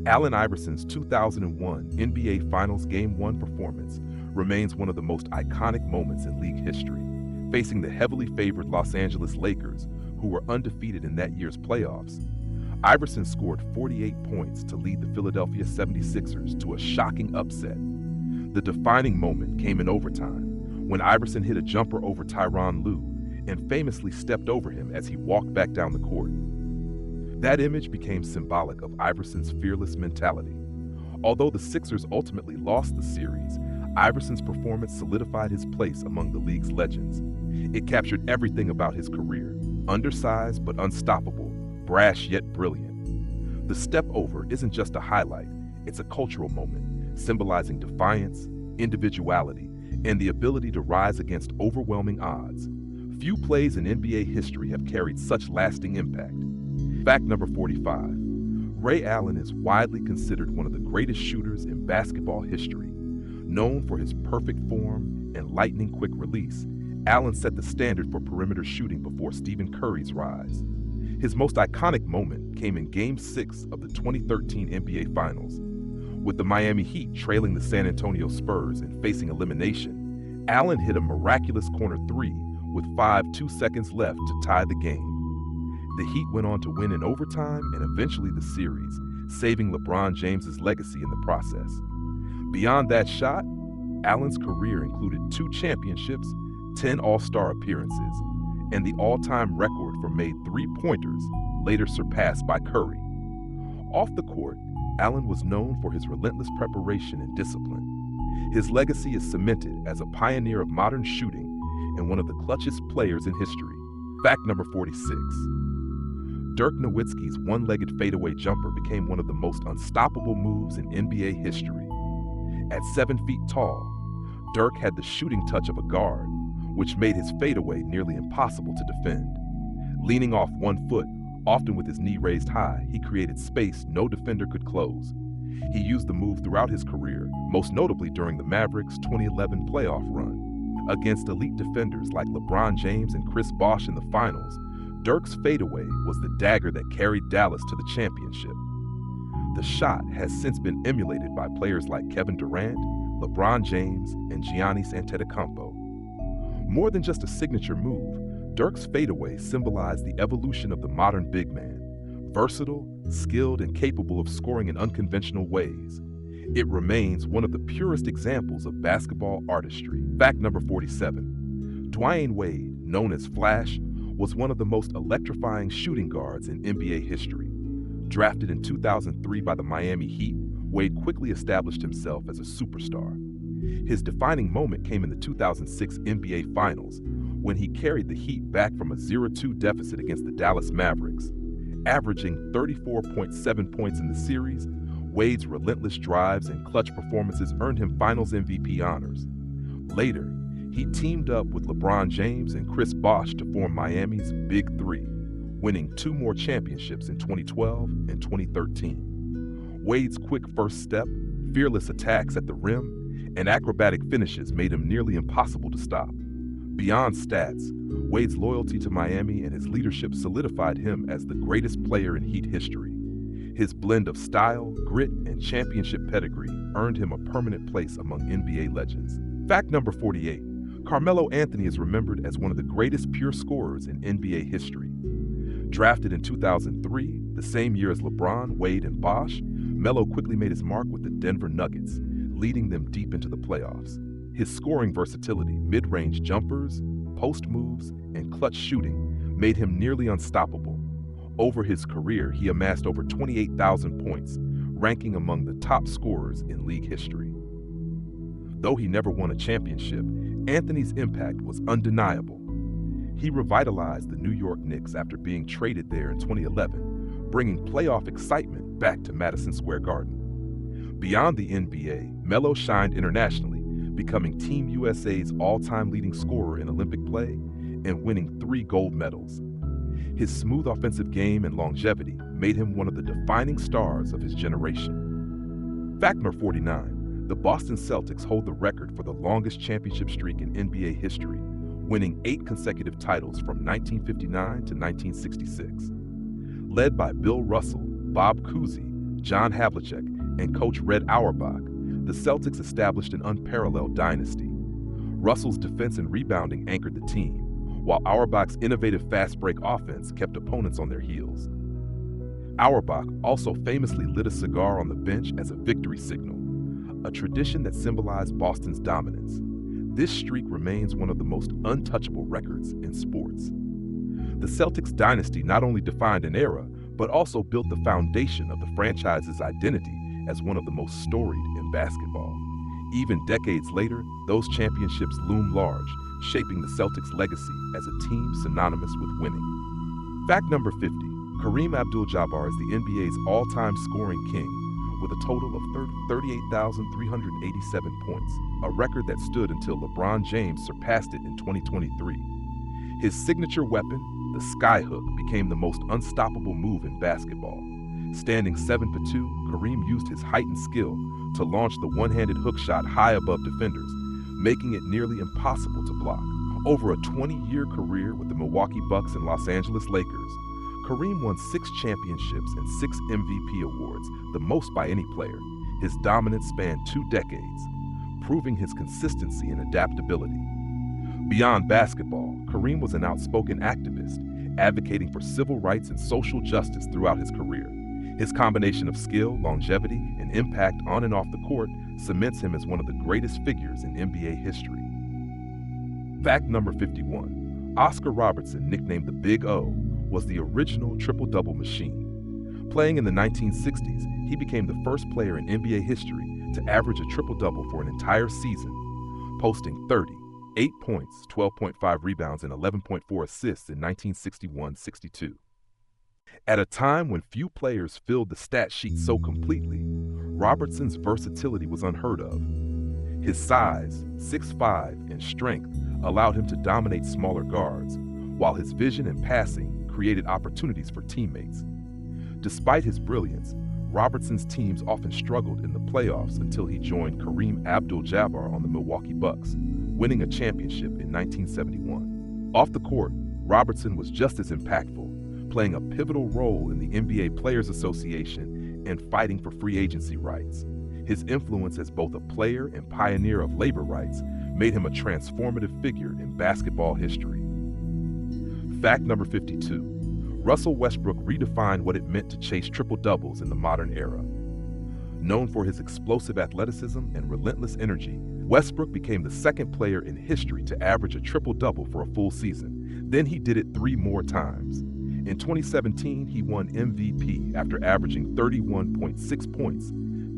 Allen Iverson's 2001 NBA Finals Game 1 performance remains one of the most iconic moments in league history. Facing the heavily favored Los Angeles Lakers, who were undefeated in that year's playoffs, Iverson scored 48 points to lead the Philadelphia 76ers to a shocking upset. The defining moment came in overtime, when Iverson hit a jumper over Tyronn Lue and famously stepped over him as he walked back down the court. That image became symbolic of Iverson's fearless mentality. Although the Sixers ultimately lost the series, Iverson's performance solidified his place among the league's legends. It captured everything about his career: undersized but unstoppable, brash yet brilliant. The step over isn't just a highlight, it's a cultural moment, symbolizing defiance, individuality, and the ability to rise against overwhelming odds. Few plays in NBA history have carried such lasting impact. Fact number 45. Ray Allen is widely considered one of the greatest shooters in basketball history. Known for his perfect form and lightning-quick release, Allen set the standard for perimeter shooting before Stephen Curry's rise. His most iconic moment came in Game 6 of the 2013 NBA Finals. With the Miami Heat trailing the San Antonio Spurs and facing elimination, Allen hit a miraculous corner three with 2 seconds left to tie the game. The Heat went on to win in overtime and eventually the series, saving LeBron James's legacy in the process. Beyond that shot, Allen's career included 2 championships, 10 All-Star appearances, and the all-time record for made three-pointers, later surpassed by Curry. Off the court, Allen was known for his relentless preparation and discipline. His legacy is cemented as a pioneer of modern shooting and one of the clutchest players in history. Fact number 46. Dirk Nowitzki's one-legged fadeaway jumper became one of the most unstoppable moves in NBA history. At 7 feet tall, Dirk had the shooting touch of a guard, which made his fadeaway nearly impossible to defend. Leaning off one foot, often with his knee raised high, he created space no defender could close. He used the move throughout his career, most notably during the Mavericks' 2011 playoff run. Against elite defenders like LeBron James and Chris Bosh in the finals, Dirk's fadeaway was the dagger that carried Dallas to the championship. The shot has since been emulated by players like Kevin Durant, LeBron James, and Giannis Antetokounmpo. More than just a signature move, Dirk's fadeaway symbolized the evolution of the modern big man, Versatile, skilled, and capable of scoring in unconventional ways, it remains one of the purest examples of basketball artistry. Fact number 47. Dwyane Wade, known as Flash, was one of the most electrifying shooting guards in NBA history. Drafted in 2003 by the Miami Heat, Wade quickly established himself as a superstar. His defining moment came in the 2006 NBA Finals, when he carried the Heat back from a 0-2 deficit against the Dallas Mavericks. Averaging 34.7 points in the series, Wade's relentless drives and clutch performances earned him Finals MVP honors. Later, he teamed up with LeBron James and Chris Bosh to form Miami's Big Three, winning 2 more championships in 2012 and 2013. Wade's quick first step, fearless attacks at the rim, and acrobatic finishes made him nearly impossible to stop. Beyond stats, Wade's loyalty to Miami and his leadership solidified him as the greatest player in Heat history. His blend of style, grit, and championship pedigree earned him a permanent place among NBA legends. Fact number 48. Carmelo Anthony is remembered as one of the greatest pure scorers in NBA history. Drafted in 2003, the same year as LeBron, Wade, and Bosh, Melo quickly made his mark with the Denver Nuggets, leading them deep into the playoffs. His scoring versatility, mid-range jumpers, post moves, and clutch shooting made him nearly unstoppable. Over his career, he amassed over 28,000 points, ranking among the top scorers in league history. Though he never won a championship, Anthony's impact was undeniable. He revitalized the New York Knicks after being traded there in 2011, bringing playoff excitement back to Madison Square Garden. Beyond the NBA, Melo shined internationally, becoming Team USA's all-time leading scorer in Olympic play and winning 3 gold medals. His smooth offensive game and longevity made him one of the defining stars of his generation. Fact number 49. The Boston Celtics hold the record for the longest championship streak in NBA history, winning 8 consecutive titles from 1959 to 1966. Led by Bill Russell, Bob Cousy, John Havlicek, and coach Red Auerbach, the Celtics established an unparalleled dynasty. Russell's defense and rebounding anchored the team, while Auerbach's innovative fast-break offense kept opponents on their heels. Auerbach also famously lit a cigar on the bench as a victory signal, a tradition that symbolized Boston's dominance. This streak remains one of the most untouchable records in sports. The Celtics dynasty not only defined an era, but also built the foundation of the franchise's identity as one of the most storied in basketball. Even decades later, those championships loom large, shaping the Celtics' legacy as a team synonymous with winning. Fact number 50. Kareem Abdul-Jabbar is the NBA's all-time scoring king with a total of 38,387 points, a record that stood until LeBron James surpassed it in 2023. His signature weapon, the skyhook, became the most unstoppable move in basketball. Standing 7'2", Kareem used his height and skill to launch the one-handed hook shot high above defenders, making it nearly impossible to block. Over a 20-year career with the Milwaukee Bucks and Los Angeles Lakers, Kareem won 6 championships and 6 MVP awards, the most by any player. His dominance spanned 2 decades, proving his consistency and adaptability. Beyond basketball, Kareem was an outspoken activist, advocating for civil rights and social justice throughout his career. His combination of skill, longevity, and impact on and off the court cements him as one of the greatest figures in NBA history. Fact number 51. Oscar Robertson, nicknamed the Big O, was the original triple-double machine. Playing in the 1960s, he became the first player in NBA history to average a triple-double for an entire season, posting 30, 8 points, 12.5 rebounds, and 11.4 assists in 1961-62. At a time when few players filled the stat sheet so completely, Robertson's versatility was unheard of. His size, 6'5", and strength allowed him to dominate smaller guards, while his vision and passing created opportunities for teammates. Despite his brilliance, Robertson's teams often struggled in the playoffs until he joined Kareem Abdul-Jabbar on the Milwaukee Bucks, winning a championship in 1971. Off the court, Robertson was just as impactful, playing a pivotal role in the NBA Players Association and fighting for free agency rights. His influence as both a player and pioneer of labor rights made him a transformative figure in basketball history. Fact number 52. Russell Westbrook redefined what it meant to chase triple-doubles in the modern era. Known for his explosive athleticism and relentless energy, Westbrook became the second player in history to average a triple-double for a full season. Then he did it 3 more times. In 2017, he won MVP after averaging 31.6 points,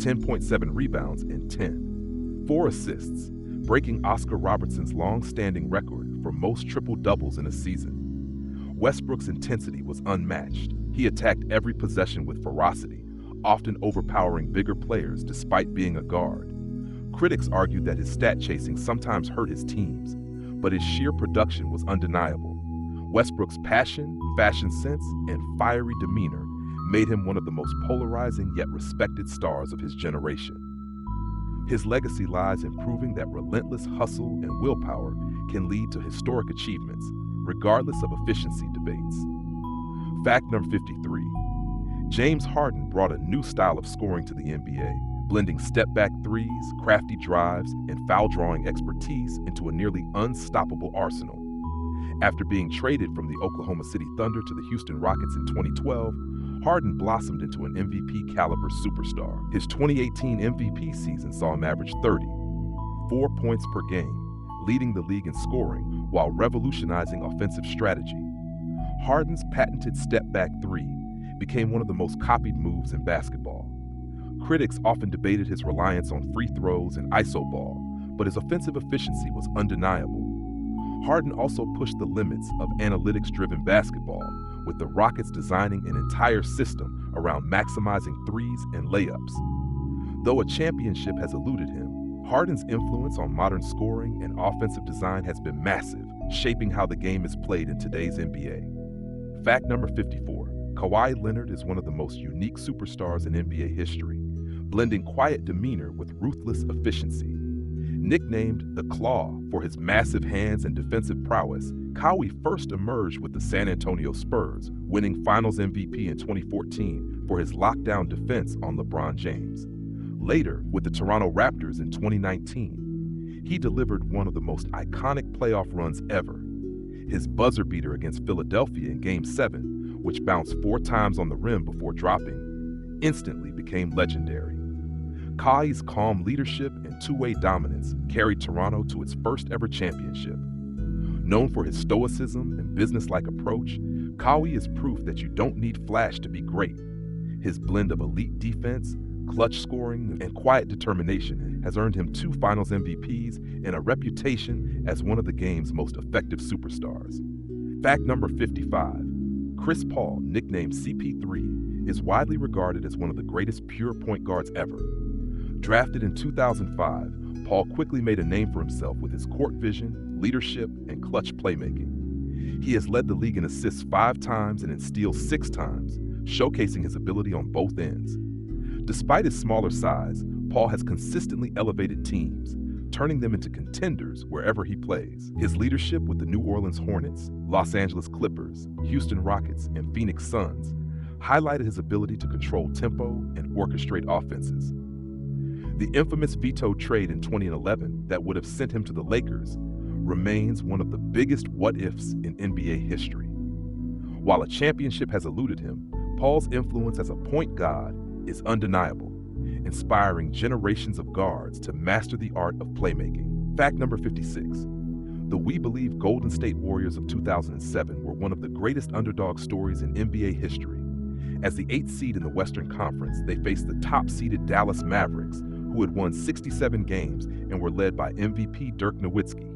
10.7 rebounds, and 4 assists, breaking Oscar Robertson's long-standing record for most triple-doubles in a season. Westbrook's intensity was unmatched. He attacked every possession with ferocity, often overpowering bigger players despite being a guard. Critics argued that his stat chasing sometimes hurt his teams, but his sheer production was undeniable. Westbrook's passion, fashion sense, and fiery demeanor made him one of the most polarizing yet respected stars of his generation. His legacy lies in proving that relentless hustle and willpower can lead to historic achievements, regardless of efficiency debates. Fact number 53. James Harden brought a new style of scoring to the NBA, blending step-back threes, crafty drives, and foul-drawing expertise into a nearly unstoppable arsenal. After being traded from the Oklahoma City Thunder to the Houston Rockets in 2012, Harden blossomed into an MVP-caliber superstar. His 2018 MVP season saw him average 4 points per game, leading the league in scoring while revolutionizing offensive strategy. Harden's patented step-back three became one of the most copied moves in basketball. Critics often debated his reliance on free throws and iso ball, but his offensive efficiency was undeniable. Harden also pushed the limits of analytics-driven basketball, with the Rockets designing an entire system around maximizing threes and layups. Though a championship has eluded him, Harden's influence on modern scoring and offensive design has been massive, shaping how the game is played in today's NBA. Fact number 54. Kawhi Leonard is one of the most unique superstars in NBA history, blending quiet demeanor with ruthless efficiency. Nicknamed the Claw for his massive hands and defensive prowess, Kawhi first emerged with the San Antonio Spurs, winning Finals MVP in 2014 for his lockdown defense on LeBron James. Later, with the Toronto Raptors in 2019, he delivered one of the most iconic playoff runs ever. His buzzer beater against Philadelphia in Game 7, which bounced 4 times on the rim before dropping, instantly became legendary. Kawhi's calm leadership and two-way dominance carried Toronto to its first-ever championship. Known for his stoicism and business-like approach, Kawhi is proof that you don't need flash to be great. His blend of elite defense, clutch scoring, and quiet determination has earned him 2 Finals MVPs and a reputation as one of the game's most effective superstars. Fact number 55. Chris Paul, nicknamed CP3, is widely regarded as one of the greatest pure point guards ever. Drafted in 2005, Paul quickly made a name for himself with his court vision, leadership, and clutch playmaking. He has led the league in assists 5 times and in steals 6 times, showcasing his ability on both ends. Despite his smaller size, Paul has consistently elevated teams, turning them into contenders wherever he plays. His leadership with the New Orleans Hornets, Los Angeles Clippers, Houston Rockets, and Phoenix Suns highlighted his ability to control tempo and orchestrate offenses. The infamous vetoed trade in 2011 that would have sent him to the Lakers remains one of the biggest what-ifs in NBA history. While a championship has eluded him, Paul's influence as a point god is undeniable, inspiring generations of guards to master the art of playmaking. Fact number 56. The We Believe Golden State Warriors of 2007 were one of the greatest underdog stories in NBA history. As the 8th seed in the Western Conference, they faced the top-seeded Dallas Mavericks, who had won 67 games and were led by MVP Dirk Nowitzki.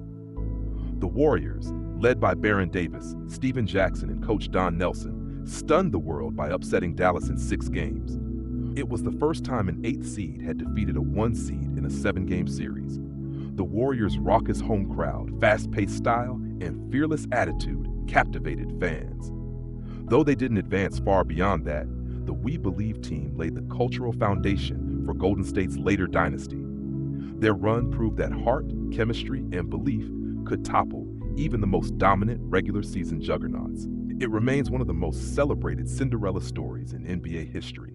The Warriors, led by Baron Davis, Steven Jackson, and coach Don Nelson, stunned the world by upsetting Dallas in 6 games. It was the first time an 8th seed had defeated a 1 seed in a 7-game series. The Warriors' raucous home crowd, fast-paced style, and fearless attitude captivated fans. Though they didn't advance far beyond that, the We Believe team laid the cultural foundation for Golden State's later dynasty. Their run proved that heart, chemistry, and belief could topple even the most dominant regular season juggernauts. It remains one of the most celebrated Cinderella stories in NBA history.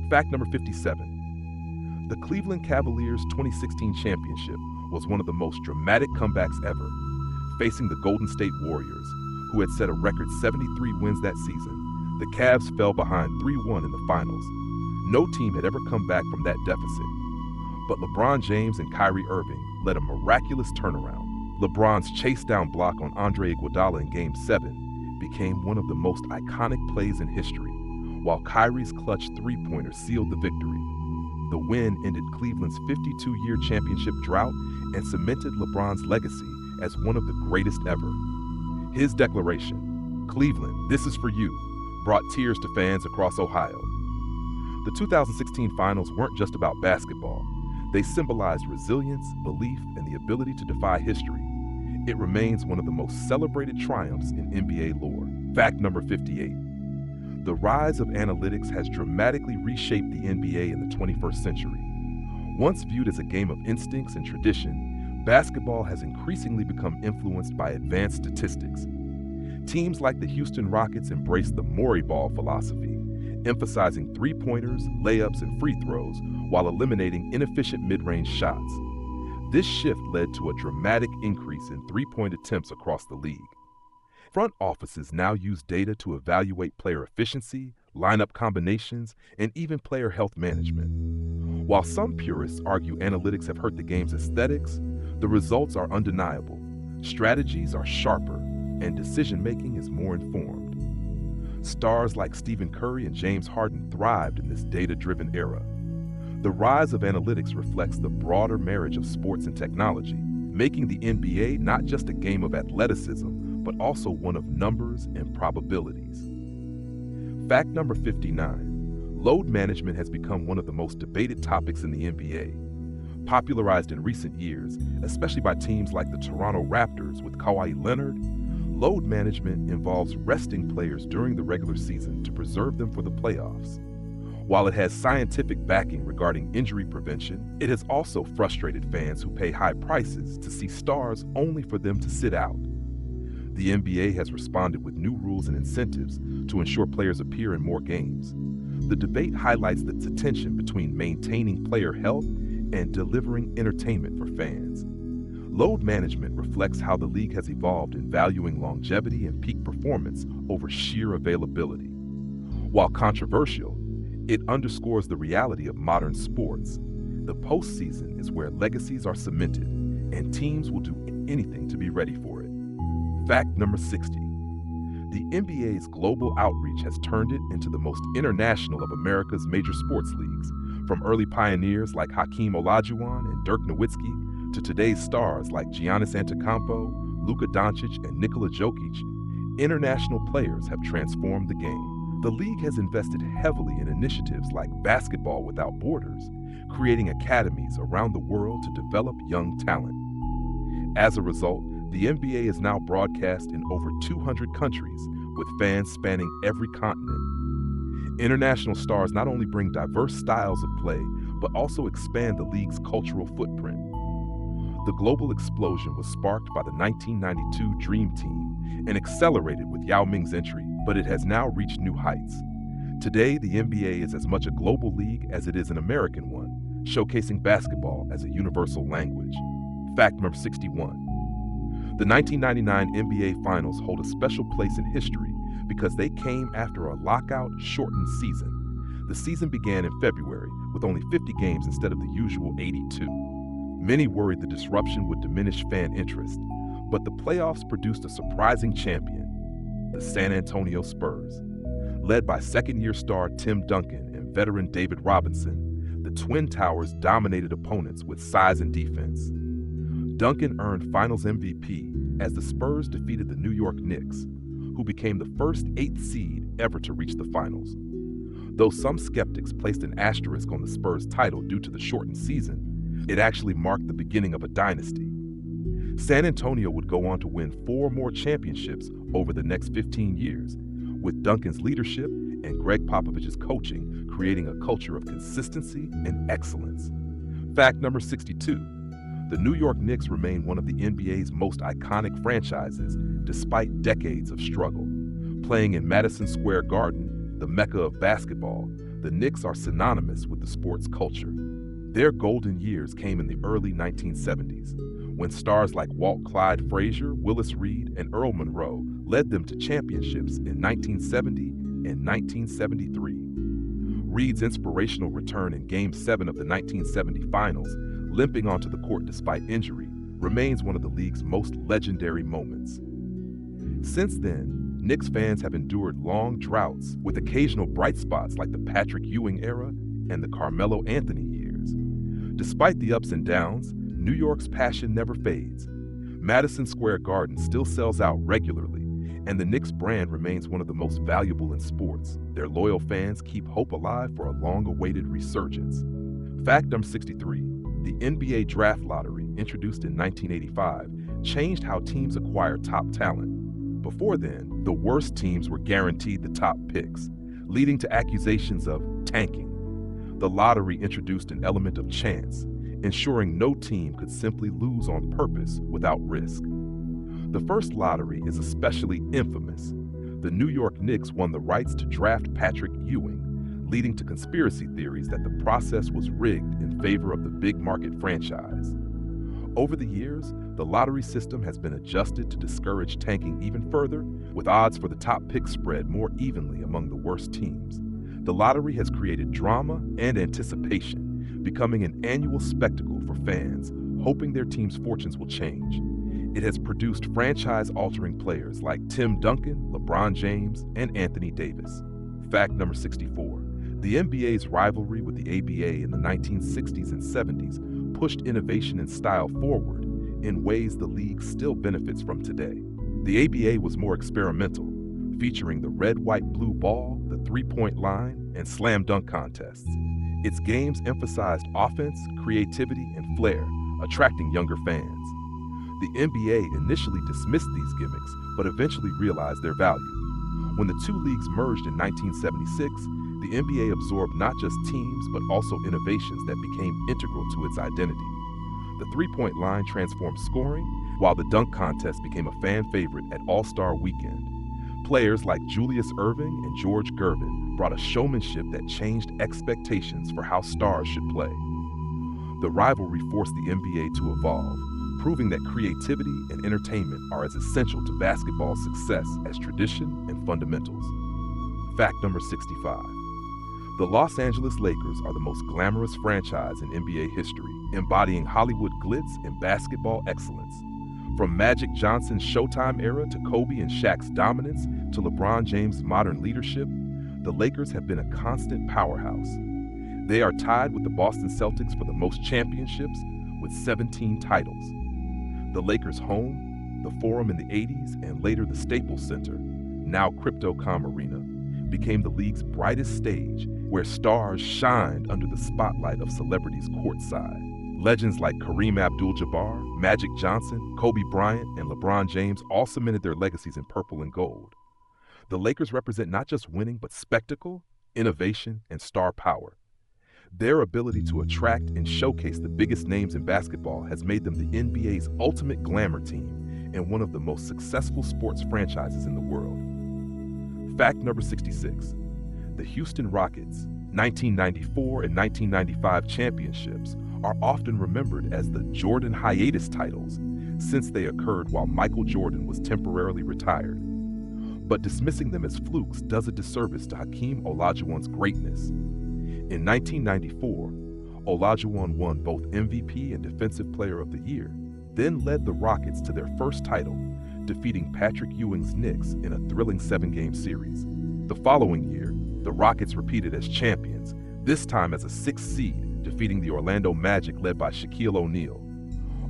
Fact number 57. The Cleveland Cavaliers' 2016 championship was one of the most dramatic comebacks ever, facing the Golden State Warriors, who had set a record 73 wins that season, the Cavs fell behind 3-1 in the finals. No team had ever come back from that deficit. But LeBron James and Kyrie Irving led a miraculous turnaround. LeBron's chase-down block on Andre Iguodala in Game 7 became one of the most iconic plays in history, while Kyrie's clutch three-pointer sealed the victory. The win ended Cleveland's 52-year championship drought and cemented LeBron's legacy as one of the greatest ever. His declaration, "Cleveland, this is for you," brought tears to fans across Ohio. The 2016 finals weren't just about basketball. They symbolized resilience, belief, and the ability to defy history. It remains one of the most celebrated triumphs in NBA lore. Fact number 58. The rise of analytics has dramatically reshaped the NBA in the 21st century. Once viewed as a game of instincts and tradition, basketball has increasingly become influenced by advanced statistics. Teams like the Houston Rockets embrace the Morey ball philosophy, emphasizing three-pointers, layups, and free throws while eliminating inefficient mid-range shots. This shift led to a dramatic increase in three-point attempts across the league. Front offices now use data to evaluate player efficiency, lineup combinations, and even player health management. While some purists argue analytics have hurt the game's aesthetics, the results are undeniable. Strategies are sharper, and decision-making is more informed. Stars like Stephen Curry and James Harden thrived in this data-driven era. The rise of analytics reflects the broader marriage of sports and technology, making the NBA not just a game of athleticism, but also one of numbers and probabilities. Fact number 59. Load management has become one of the most debated topics in the NBA. Popularized in recent years, especially by teams like the Toronto Raptors with Kawhi Leonard, load management involves resting players during the regular season to preserve them for the playoffs. While it has scientific backing regarding injury prevention, it has also frustrated fans who pay high prices to see stars only for them to sit out. The NBA has responded with new rules and incentives to ensure players appear in more games. The debate highlights the tension between maintaining player health and delivering entertainment for fans. Load management reflects how the league has evolved in valuing longevity and peak performance over sheer availability. While controversial, it underscores the reality of modern sports. The postseason is where legacies are cemented, and teams will do anything to be ready for it. Fact number 60. The NBA's global outreach has turned it into the most international of America's major sports leagues, from early pioneers like Hakeem Olajuwon and Dirk Nowitzki to today's stars like Giannis Antetokounmpo, Luka Doncic, and Nikola Jokic. International players have transformed the game. The league has invested heavily in initiatives like Basketball Without Borders, creating academies around the world to develop young talent. As a result, the NBA is now broadcast in over 200 countries, with fans spanning every continent. International stars not only bring diverse styles of play, but also expand the league's cultural footprint. The global explosion was sparked by the 1992 Dream Team and accelerated with Yao Ming's entry, but it has now reached new heights. Today, the NBA is as much a global league as it is an American one, showcasing basketball as a universal language. Fact number 61. The 1999 NBA Finals hold a special place in history because they came after a lockout-shortened season. The season began in February with only 50 games instead of the usual 82. Many worried the disruption would diminish fan interest, but the playoffs produced a surprising champion, the San Antonio Spurs. Led by second-year star Tim Duncan and veteran David Robinson, the Twin Towers dominated opponents with size and defense. Duncan earned Finals MVP as the Spurs defeated the New York Knicks, who became the first 8th seed ever to reach the finals. Though some skeptics placed an asterisk on the Spurs' title due to the shortened season, it actually marked the beginning of a dynasty. San Antonio would go on to win 4 more championships over the next 15 years, with Duncan's leadership and Greg Popovich's coaching creating a culture of consistency and excellence. Fact number 62. The New York Knicks remain one of the NBA's most iconic franchises despite decades of struggle. Playing in Madison Square Garden, the mecca of basketball, the Knicks are synonymous with the sports culture. Their golden years came in the early 1970s, when stars like Walt Clyde Frazier, Willis Reed, and Earl Monroe led them to championships in 1970 and 1973. Reed's inspirational return in Game 7 of the 1970 Finals, limping onto the court despite injury, remains one of the league's most legendary moments. Since then, Knicks fans have endured long droughts with occasional bright spots like the Patrick Ewing era and the Carmelo Anthony years. Despite the ups and downs, New York's passion never fades. Madison Square Garden still sells out regularly, and the Knicks brand remains one of the most valuable in sports. Their loyal fans keep hope alive for a long-awaited resurgence. Fact number 63. The NBA Draft Lottery, introduced in 1985, changed how teams acquire top talent. Before then, the worst teams were guaranteed the top picks, leading to accusations of tanking. The lottery introduced an element of chance, ensuring no team could simply lose on purpose without risk. The first lottery is especially infamous. The New York Knicks won the rights to draft Patrick Ewing, leading to conspiracy theories that the process was rigged in favor of the big market franchise. Over the years, the lottery system has been adjusted to discourage tanking even further, with odds for the top pick spread more evenly among the worst teams. The lottery has created drama and anticipation, becoming an annual spectacle for fans, hoping their team's fortunes will change. It has produced franchise-altering players like Tim Duncan, LeBron James, and Anthony Davis. Fact number 64. The NBA's rivalry with the ABA in the 1960s and 70s pushed innovation and style forward in ways the league still benefits from today. The ABA was more experimental, featuring the red, white, blue ball, the three-point line, and slam dunk contests. Its games emphasized offense, creativity, and flair, attracting younger fans. The NBA initially dismissed these gimmicks, but eventually realized their value. When the two leagues merged in 1976, the NBA absorbed not just teams, but also innovations that became integral to its identity. The three-point line transformed scoring, while the dunk contest became a fan favorite at All-Star Weekend. Players like Julius Erving and George Gervin brought a showmanship that changed expectations for how stars should play. The rivalry forced the NBA to evolve, proving that creativity and entertainment are as essential to basketball's success as tradition and fundamentals. Fact number 65. The Los Angeles Lakers are the most glamorous franchise in NBA history, embodying Hollywood glitz and basketball excellence. From Magic Johnson's Showtime era to Kobe and Shaq's dominance to LeBron James' modern leadership, the Lakers have been a constant powerhouse. They are tied with the Boston Celtics for the most championships, with 17 titles. The Lakers' home, the Forum in the 80s, and later the Staples Center, now Crypto.com Arena, became the league's brightest stage, where stars shined under the spotlight of celebrities courtside. Legends like Kareem Abdul-Jabbar, Magic Johnson, Kobe Bryant, and LeBron James all cemented their legacies in purple and gold. The Lakers represent not just winning, but spectacle, innovation, and star power. Their ability to attract and showcase the biggest names in basketball has made them the NBA's ultimate glamour team and one of the most successful sports franchises in the world. Fact number 66. The Houston Rockets' 1994 and 1995 championships are often remembered as the Jordan hiatus titles, since they occurred while Michael Jordan was temporarily retired. But dismissing them as flukes does a disservice to Hakeem Olajuwon's greatness. In 1994, Olajuwon won both MVP and Defensive Player of the Year, then led the Rockets to their first title, defeating Patrick Ewing's Knicks in a thrilling 7-game series. The following year, the Rockets repeated as champions, this time as a 6th seed, defeating the Orlando Magic led by Shaquille O'Neal.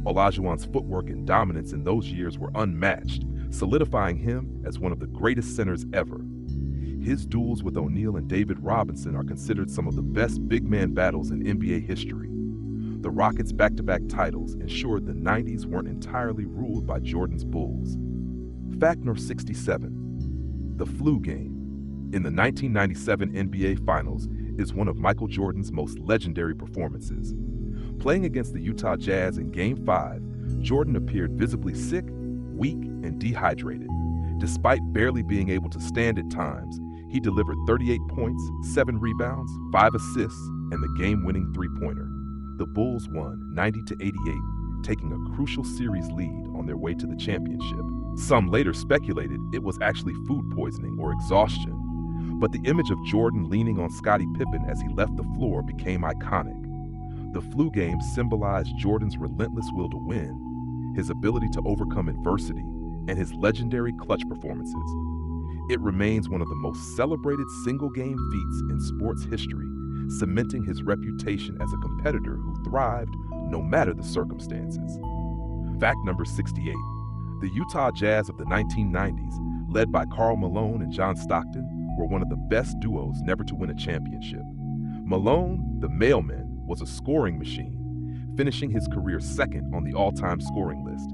Olajuwon's footwork and dominance in those years were unmatched, solidifying him as one of the greatest centers ever. His duels with O'Neal and David Robinson are considered some of the best big man battles in NBA history. The Rockets' back-to-back titles ensured the 90s weren't entirely ruled by Jordan's Bulls. Fact number 67. The flu game in the 1997 NBA Finals is one of Michael Jordan's most legendary performances. Playing against the Utah Jazz in Game 5, Jordan appeared visibly sick, weak, and dehydrated. Despite barely being able to stand at times, he delivered 38 points, 7 rebounds, 5 assists, and the game-winning three-pointer. The Bulls won 90-88, taking a crucial series lead on their way to the championship. Some later speculated it was actually food poisoning or exhaustion, but the image of Jordan leaning on Scottie Pippen as he left the floor became iconic. The flu game symbolized Jordan's relentless will to win, his ability to overcome adversity, and his legendary clutch performances. It remains one of the most celebrated single-game feats in sports history, cementing his reputation as a competitor who thrived no matter the circumstances. Fact number 68. The Utah Jazz of the 1990s, led by Karl Malone and John Stockton, were one of the best duos never to win a championship. Malone, the mailman, was a scoring machine, finishing his career second on the all-time scoring list.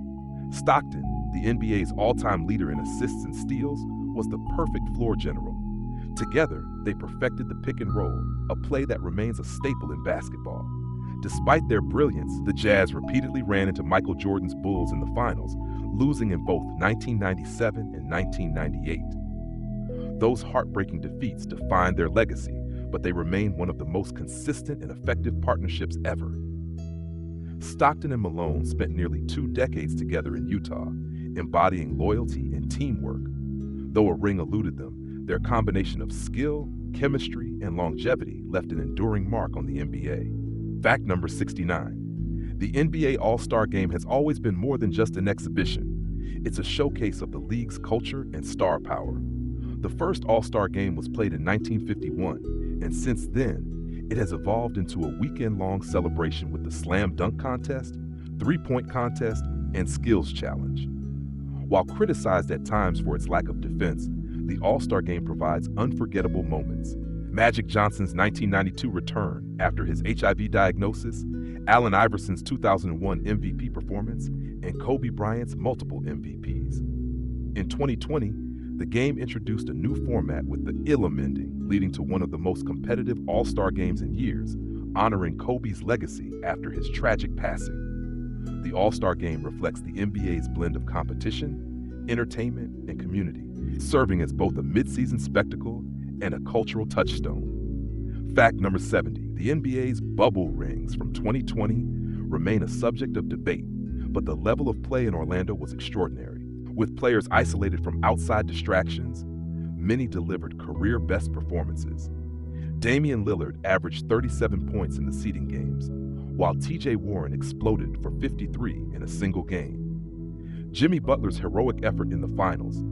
Stockton, the NBA's all-time leader in assists and steals, was the perfect floor general. Together, they perfected the pick and roll, a play that remains a staple in basketball. Despite their brilliance, the Jazz repeatedly ran into Michael Jordan's Bulls in the finals, losing in both 1997 and 1998. Those heartbreaking defeats defined their legacy, but they remain one of the most consistent and effective partnerships ever. Stockton and Malone spent nearly 2 decades together in Utah, embodying loyalty and teamwork. Though a ring eluded them, their combination of skill, chemistry, and longevity left an enduring mark on the NBA. Fact number 69. The NBA All-Star Game has always been more than just an exhibition. It's a showcase of the league's culture and star power. The first All-Star Game was played in 1951, and since then, it has evolved into a weekend-long celebration with the slam dunk contest, three-point contest, and skills challenge. While criticized at times for its lack of defense, the All-Star Game provides unforgettable moments. Magic Johnson's 1992 return after his HIV diagnosis, Allen Iverson's 2001 MVP performance, and Kobe Bryant's multiple MVPs. In 2020, the game introduced a new format with the Elam ending, leading to one of the most competitive All-Star games in years, honoring Kobe's legacy after his tragic passing. The All-Star Game reflects the NBA's blend of competition, entertainment, and community, serving as both a mid-season spectacle and a cultural touchstone. Fact number 70. The NBA's bubble rings from 2020 remain a subject of debate, but the level of play in Orlando was extraordinary. With players isolated from outside distractions, many delivered career-best performances. Damian Lillard averaged 37 points in the seeding games, while TJ Warren exploded for 53 in a single game. Jimmy Butler's heroic effort in the finals,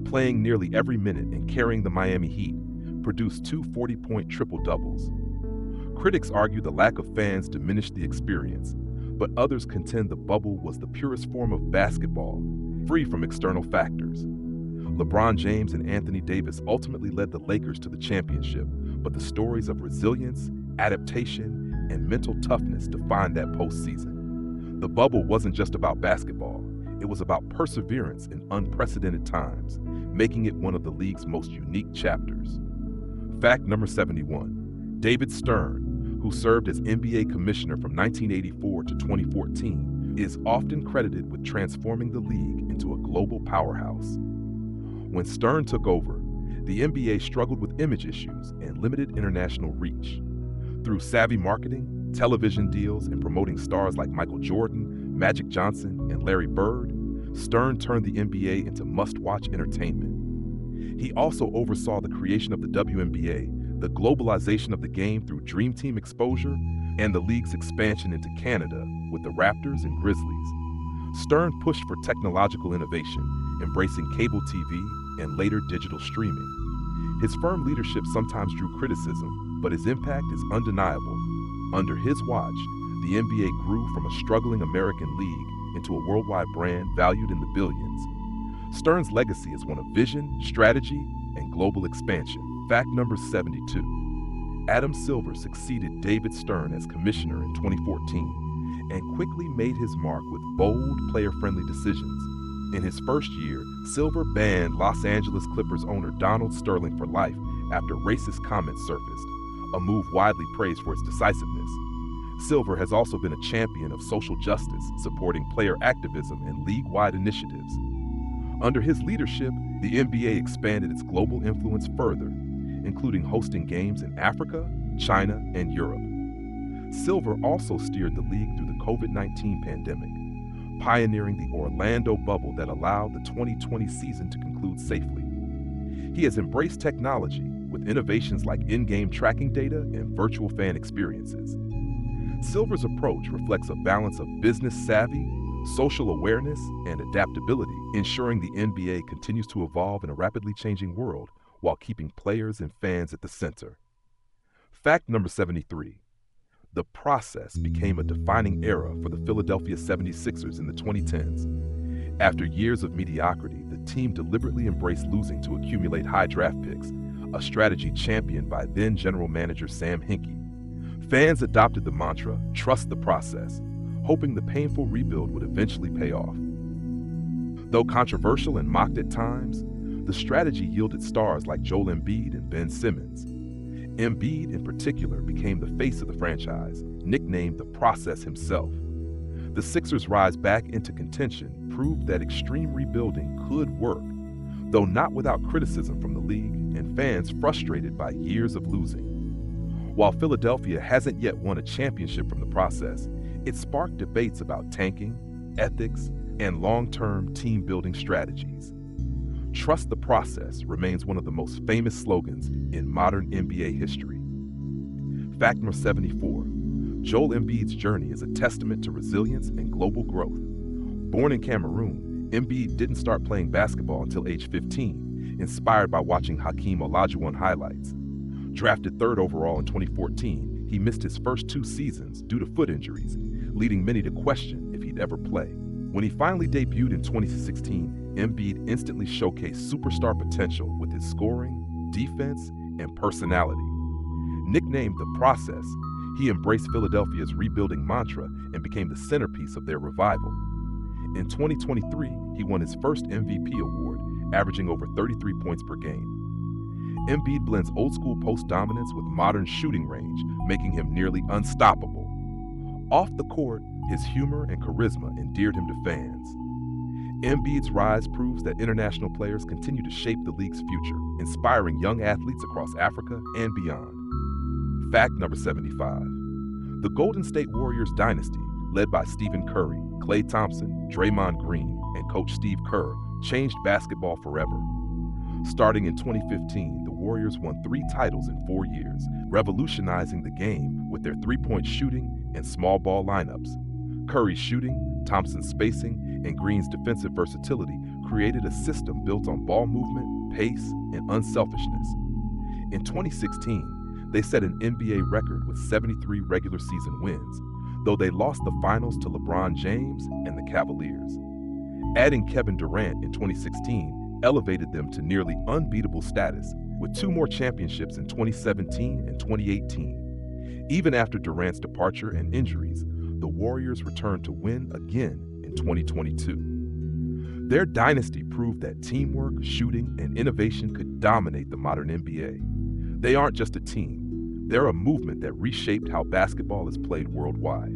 playing nearly every minute and carrying the Miami Heat, produced 2 40-point triple-doubles. Critics argue the lack of fans diminished the experience, but others contend the bubble was the purest form of basketball, free from external factors. LeBron James and Anthony Davis ultimately led the Lakers to the championship, but the stories of resilience, adaptation, and mental toughness defined that postseason. The bubble wasn't just about basketball, it was about perseverance in unprecedented times, making it one of the league's most unique chapters. Fact number 71. David Stern, who served as NBA commissioner from 1984 to 2014, is often credited with transforming the league into a global powerhouse. When Stern took over, the NBA struggled with image issues and limited international reach. Through savvy marketing, television deals, and promoting stars like Michael Jordan, Magic Johnson, and Larry Bird, Stern turned the NBA into must-watch entertainment. He also oversaw the creation of the WNBA, the globalization of the game through Dream Team exposure, and the league's expansion into Canada with the Raptors and Grizzlies. Stern pushed for technological innovation, embracing cable TV and later digital streaming. His firm leadership sometimes drew criticism, but his impact is undeniable. Under his watch, the NBA grew from a struggling American league into a worldwide brand valued in the billions. Stern's legacy is one of vision, strategy, and global expansion. Fact number 72. Adam Silver succeeded David Stern as commissioner in 2014 and quickly made his mark with bold, player-friendly decisions. In his first year, Silver banned Los Angeles Clippers owner Donald Sterling for life after racist comments surfaced, a move widely praised for its decisiveness. Silver has also been a champion of social justice, supporting player activism and league-wide initiatives. Under his leadership, the NBA expanded its global influence further, including hosting games in Africa, China, and Europe. Silver also steered the league through the COVID-19 pandemic, pioneering the Orlando bubble that allowed the 2020 season to conclude safely. He has embraced technology with innovations like in-game tracking data and virtual fan experiences. Silver's approach reflects a balance of business savvy, social awareness, and adaptability, ensuring the NBA continues to evolve in a rapidly changing world while keeping players and fans at the center. Fact number 73. The process became a defining era for the Philadelphia 76ers in the 2010s. After years of mediocrity, the team deliberately embraced losing to accumulate high draft picks, a strategy championed by then general manager Sam Hinkie. Fans adopted the mantra, "Trust the process," hoping the painful rebuild would eventually pay off. Though controversial and mocked at times, the strategy yielded stars like Joel Embiid and Ben Simmons. Embiid, in particular, became the face of the franchise, nicknamed the Process himself. The Sixers' rise back into contention proved that extreme rebuilding could work, though not without criticism from the league and fans frustrated by years of losing. While Philadelphia hasn't yet won a championship from the process, it sparked debates about tanking, ethics, and long-term team-building strategies. Trust the process remains one of the most famous slogans in modern NBA history. Fact number 74. Joel Embiid's journey is a testament to resilience and global growth. Born in Cameroon, Embiid didn't start playing basketball until age 15, inspired by watching Hakeem Olajuwon highlights. Drafted 3rd overall in 2014, he missed his first 2 seasons due to foot injuries, leading many to question if he'd ever play. When he finally debuted in 2016, Embiid instantly showcased superstar potential with his scoring, defense, and personality. Nicknamed the Process, he embraced Philadelphia's rebuilding mantra and became the centerpiece of their revival. In 2023, he won his first MVP award, averaging over 33 points per game. Embiid blends old-school post dominance with modern shooting range, making him nearly unstoppable. Off the court, his humor and charisma endeared him to fans. Embiid's rise proves that international players continue to shape the league's future, inspiring young athletes across Africa and beyond. Fact number 75. The Golden State Warriors dynasty, led by Stephen Curry, Klay Thompson, Draymond Green, and coach Steve Kerr, changed basketball forever. Starting in 2015, the Warriors won 3 titles in 4 years, revolutionizing the game with their three-point shooting and small ball lineups. Curry's shooting, Thompson's spacing, and Green's defensive versatility created a system built on ball movement, pace, and unselfishness. In 2016, they set an NBA record with 73 regular season wins, though they lost the finals to LeBron James and the Cavaliers. Adding Kevin Durant in 2016 elevated them to nearly unbeatable status, with 2 more championships in 2017 and 2018. Even after Durant's departure and injuries, the Warriors returned to win again in 2022. Their dynasty proved that teamwork, shooting, and innovation could dominate the modern NBA. They aren't just a team, they're a movement that reshaped how basketball is played worldwide.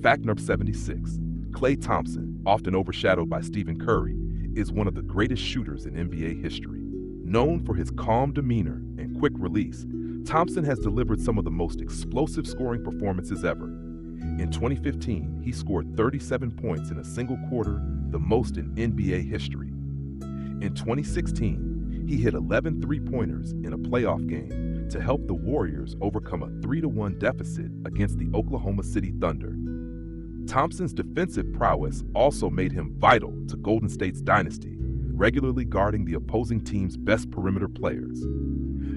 Fact number 76. Klay Thompson, often overshadowed by Stephen Curry, is one of the greatest shooters in NBA history. Known for his calm demeanor and quick release, Thompson has delivered some of the most explosive scoring performances ever. In 2015, he scored 37 points in a single quarter, the most in NBA history. In 2016, he hit 11 three-pointers in a playoff game to help the Warriors overcome a 3-1 deficit against the Oklahoma City Thunder. Thompson's defensive prowess also made him vital to Golden State's dynasty, regularly guarding the opposing team's best perimeter players.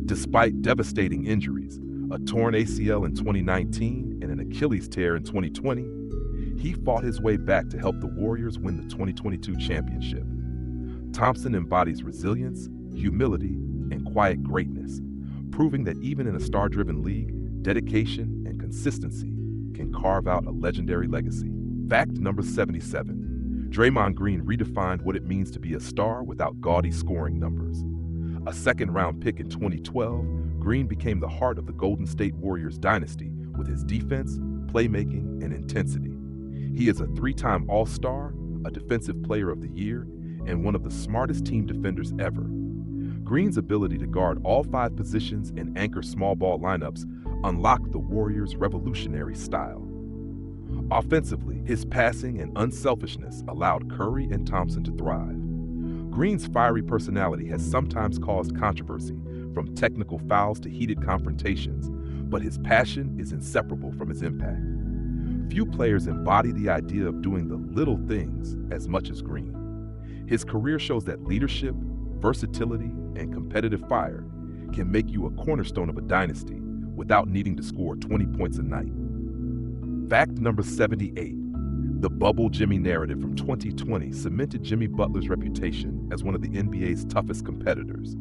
Despite devastating injuries, a torn ACL in 2019 and an Achilles tear in 2020, he fought his way back to help the Warriors win the 2022 championship. Thompson embodies resilience, humility, and quiet greatness, proving that even in a star-driven league, dedication and consistency can carve out a legendary legacy. Fact number 77. Draymond Green redefined what it means to be a star without gaudy scoring numbers. A second-round pick in 2012, Green became the heart of the Golden State Warriors dynasty with his defense, playmaking, and intensity. He is a 3-time All-Star, a Defensive Player of the Year, and one of the smartest team defenders ever. Green's ability to guard all 5 positions and anchor small ball lineups unlocked the Warriors' revolutionary style. Offensively, his passing and unselfishness allowed Curry and Thompson to thrive. Green's fiery personality has sometimes caused controversy, from technical fouls to heated confrontations, but his passion is inseparable from his impact. Few players embody the idea of doing the little things as much as Green. His career shows that leadership, versatility, and competitive fire can make you a cornerstone of a dynasty without needing to score 20 points a night. Fact number 78. The Bubble Jimmy narrative from 2020 cemented Jimmy Butler's reputation as one of the NBA's toughest competitors.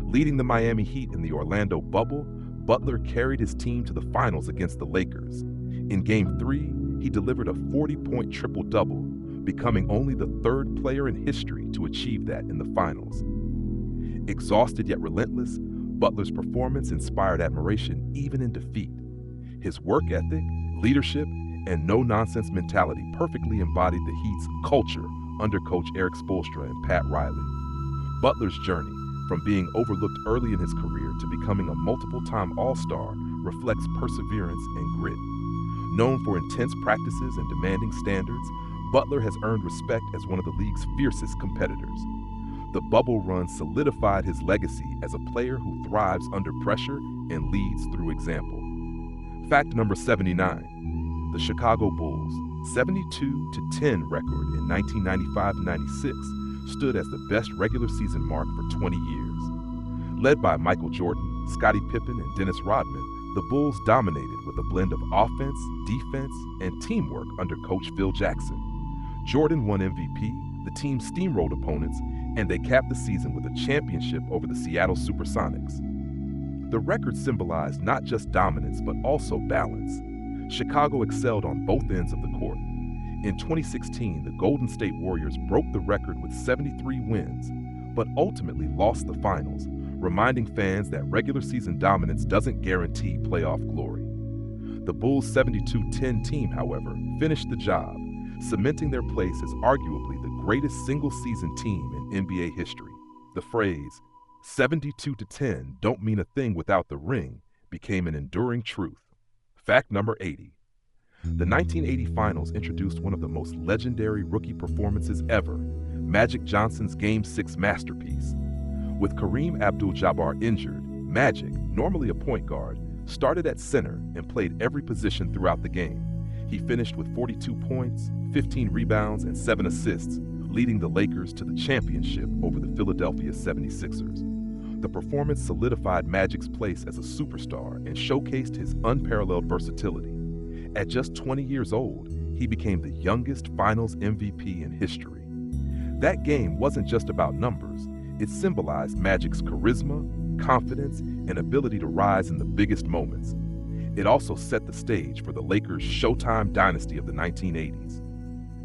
Leading the Miami Heat in the Orlando bubble, Butler carried his team to the finals against the Lakers. In Game 3, he delivered a 40-point triple-double, becoming only the third player in history to achieve that in the finals. Exhausted yet relentless, Butler's performance inspired admiration even in defeat. His work ethic, leadership, and no-nonsense mentality perfectly embodied the Heat's culture under Coach Eric Spoelstra and Pat Riley. Butler's journey, from being overlooked early in his career to becoming a multiple-time All-Star, reflects perseverance and grit. Known for intense practices and demanding standards, Butler has earned respect as one of the league's fiercest competitors. The bubble run solidified his legacy as a player who thrives under pressure and leads through example. Fact number 79. The Chicago Bulls' 72-10 record in 1995-96 stood as the best regular season mark for 20 years. Led by Michael Jordan, Scottie Pippen, and Dennis Rodman, the Bulls dominated with a blend of offense, defense, and teamwork under Coach Phil Jackson. Jordan won MVP, the team steamrolled opponents, and they capped the season with a championship over the Seattle Supersonics. The record symbolized not just dominance, but also balance. Chicago excelled on both ends of the court. In 2016, the Golden State Warriors broke the record with 73 wins, but ultimately lost the finals, reminding fans that regular season dominance doesn't guarantee playoff glory. The Bulls' 72-10 team, however, finished the job, cementing their place as arguably the greatest single-season team in NBA history. The phrase, 72-10 don't mean a thing without the ring, became an enduring truth. Fact number 80. The 1980 Finals introduced one of the most legendary rookie performances ever, Magic Johnson's Game 6 masterpiece. With Kareem Abdul-Jabbar injured, Magic, normally a point guard, started at center and played every position throughout the game. He finished with 42 points, 15 rebounds, and 7 assists, leading the Lakers to the championship over the Philadelphia 76ers. The performance solidified Magic's place as a superstar and showcased his unparalleled versatility. At just 20 years old, he became the youngest Finals MVP in history. That game wasn't just about numbers. It symbolized Magic's charisma, confidence, and ability to rise in the biggest moments. It also set the stage for the Lakers' Showtime dynasty of the 1980s.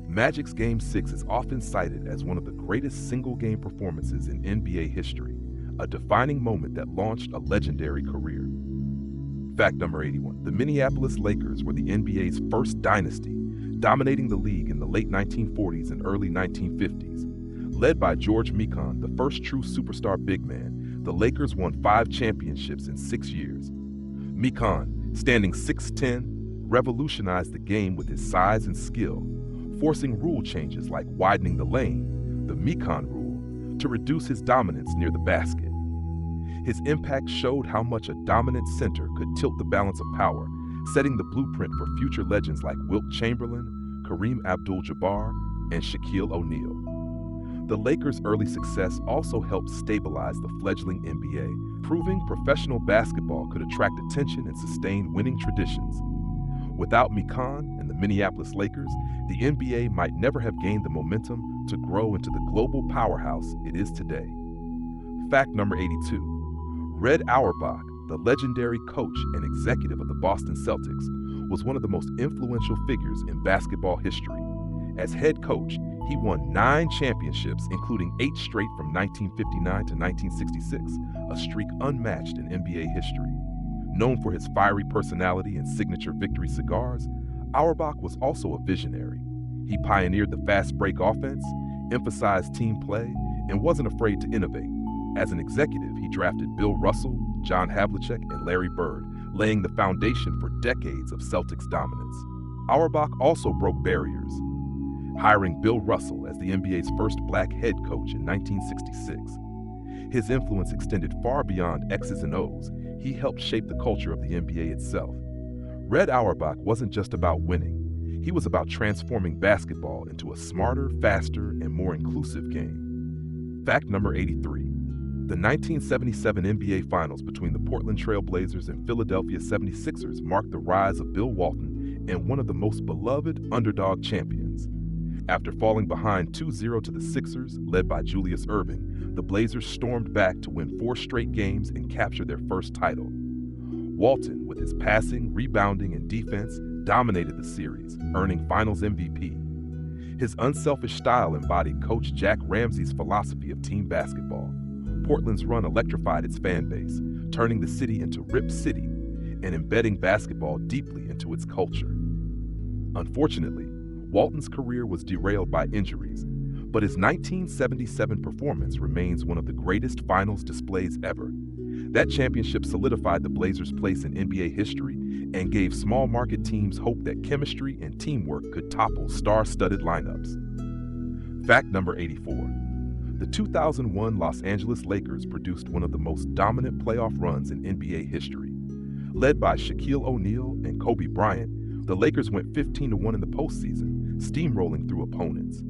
Magic's Game 6 is often cited as one of the greatest single-game performances in NBA history, a defining moment that launched a legendary career. Fact number 81. The Minneapolis Lakers were the NBA's first dynasty, dominating the league in the late 1940s and early 1950s. Led by George Mikan, the first true superstar big man, the Lakers won 5 championships in 6 years. Mikan, standing 6'10", revolutionized the game with his size and skill, forcing rule changes like widening the lane, the Mikan rule, to reduce his dominance near the basket. His impact showed how much a dominant center could tilt the balance of power, setting the blueprint for future legends like Wilt Chamberlain, Kareem Abdul-Jabbar, and Shaquille O'Neal. The Lakers' early success also helped stabilize the fledgling NBA, proving professional basketball could attract attention and sustain winning traditions. Without Mikan and the Minneapolis Lakers, the NBA might never have gained the momentum to grow into the global powerhouse it is today. Fact number 82. Red Auerbach, the legendary coach and executive of the Boston Celtics, was one of the most influential figures in basketball history. As head coach, he won 9 championships, including 8 straight from 1959 to 1966, a streak unmatched in NBA history. Known for his fiery personality and signature victory cigars, Auerbach was also a visionary. He pioneered the fast break offense, emphasized team play, and wasn't afraid to innovate. As an executive, he drafted Bill Russell, John Havlicek, and Larry Bird, laying the foundation for decades of Celtics dominance. Auerbach also broke barriers, hiring Bill Russell as the NBA's first black head coach in 1966. His influence extended far beyond X's and O's. He helped shape the culture of the NBA itself. Red Auerbach wasn't just about winning. He was about transforming basketball into a smarter, faster, and more inclusive game. Fact number 83. The 1977 NBA Finals between the Portland Trail Blazers and Philadelphia 76ers marked the rise of Bill Walton and one of the most beloved underdog champions. After falling behind 2-0 to the Sixers, led by Julius Erving, the Blazers stormed back to win 4 straight games and capture their first title. Walton, with his passing, rebounding, and defense, dominated the series, earning Finals MVP. His unselfish style embodied Coach Jack Ramsey's philosophy of team basketball. Portland's run electrified its fan base, turning the city into Rip City and embedding basketball deeply into its culture. Unfortunately, Walton's career was derailed by injuries, but his 1977 performance remains one of the greatest finals displays ever. That championship solidified the Blazers' place in NBA history and gave small market teams hope that chemistry and teamwork could topple star-studded lineups. Fact number 84. The 2001 Los Angeles Lakers produced one of the most dominant playoff runs in NBA history. Led by Shaquille O'Neal and Kobe Bryant, the Lakers went 15-1 in the postseason, steamrolling through opponents.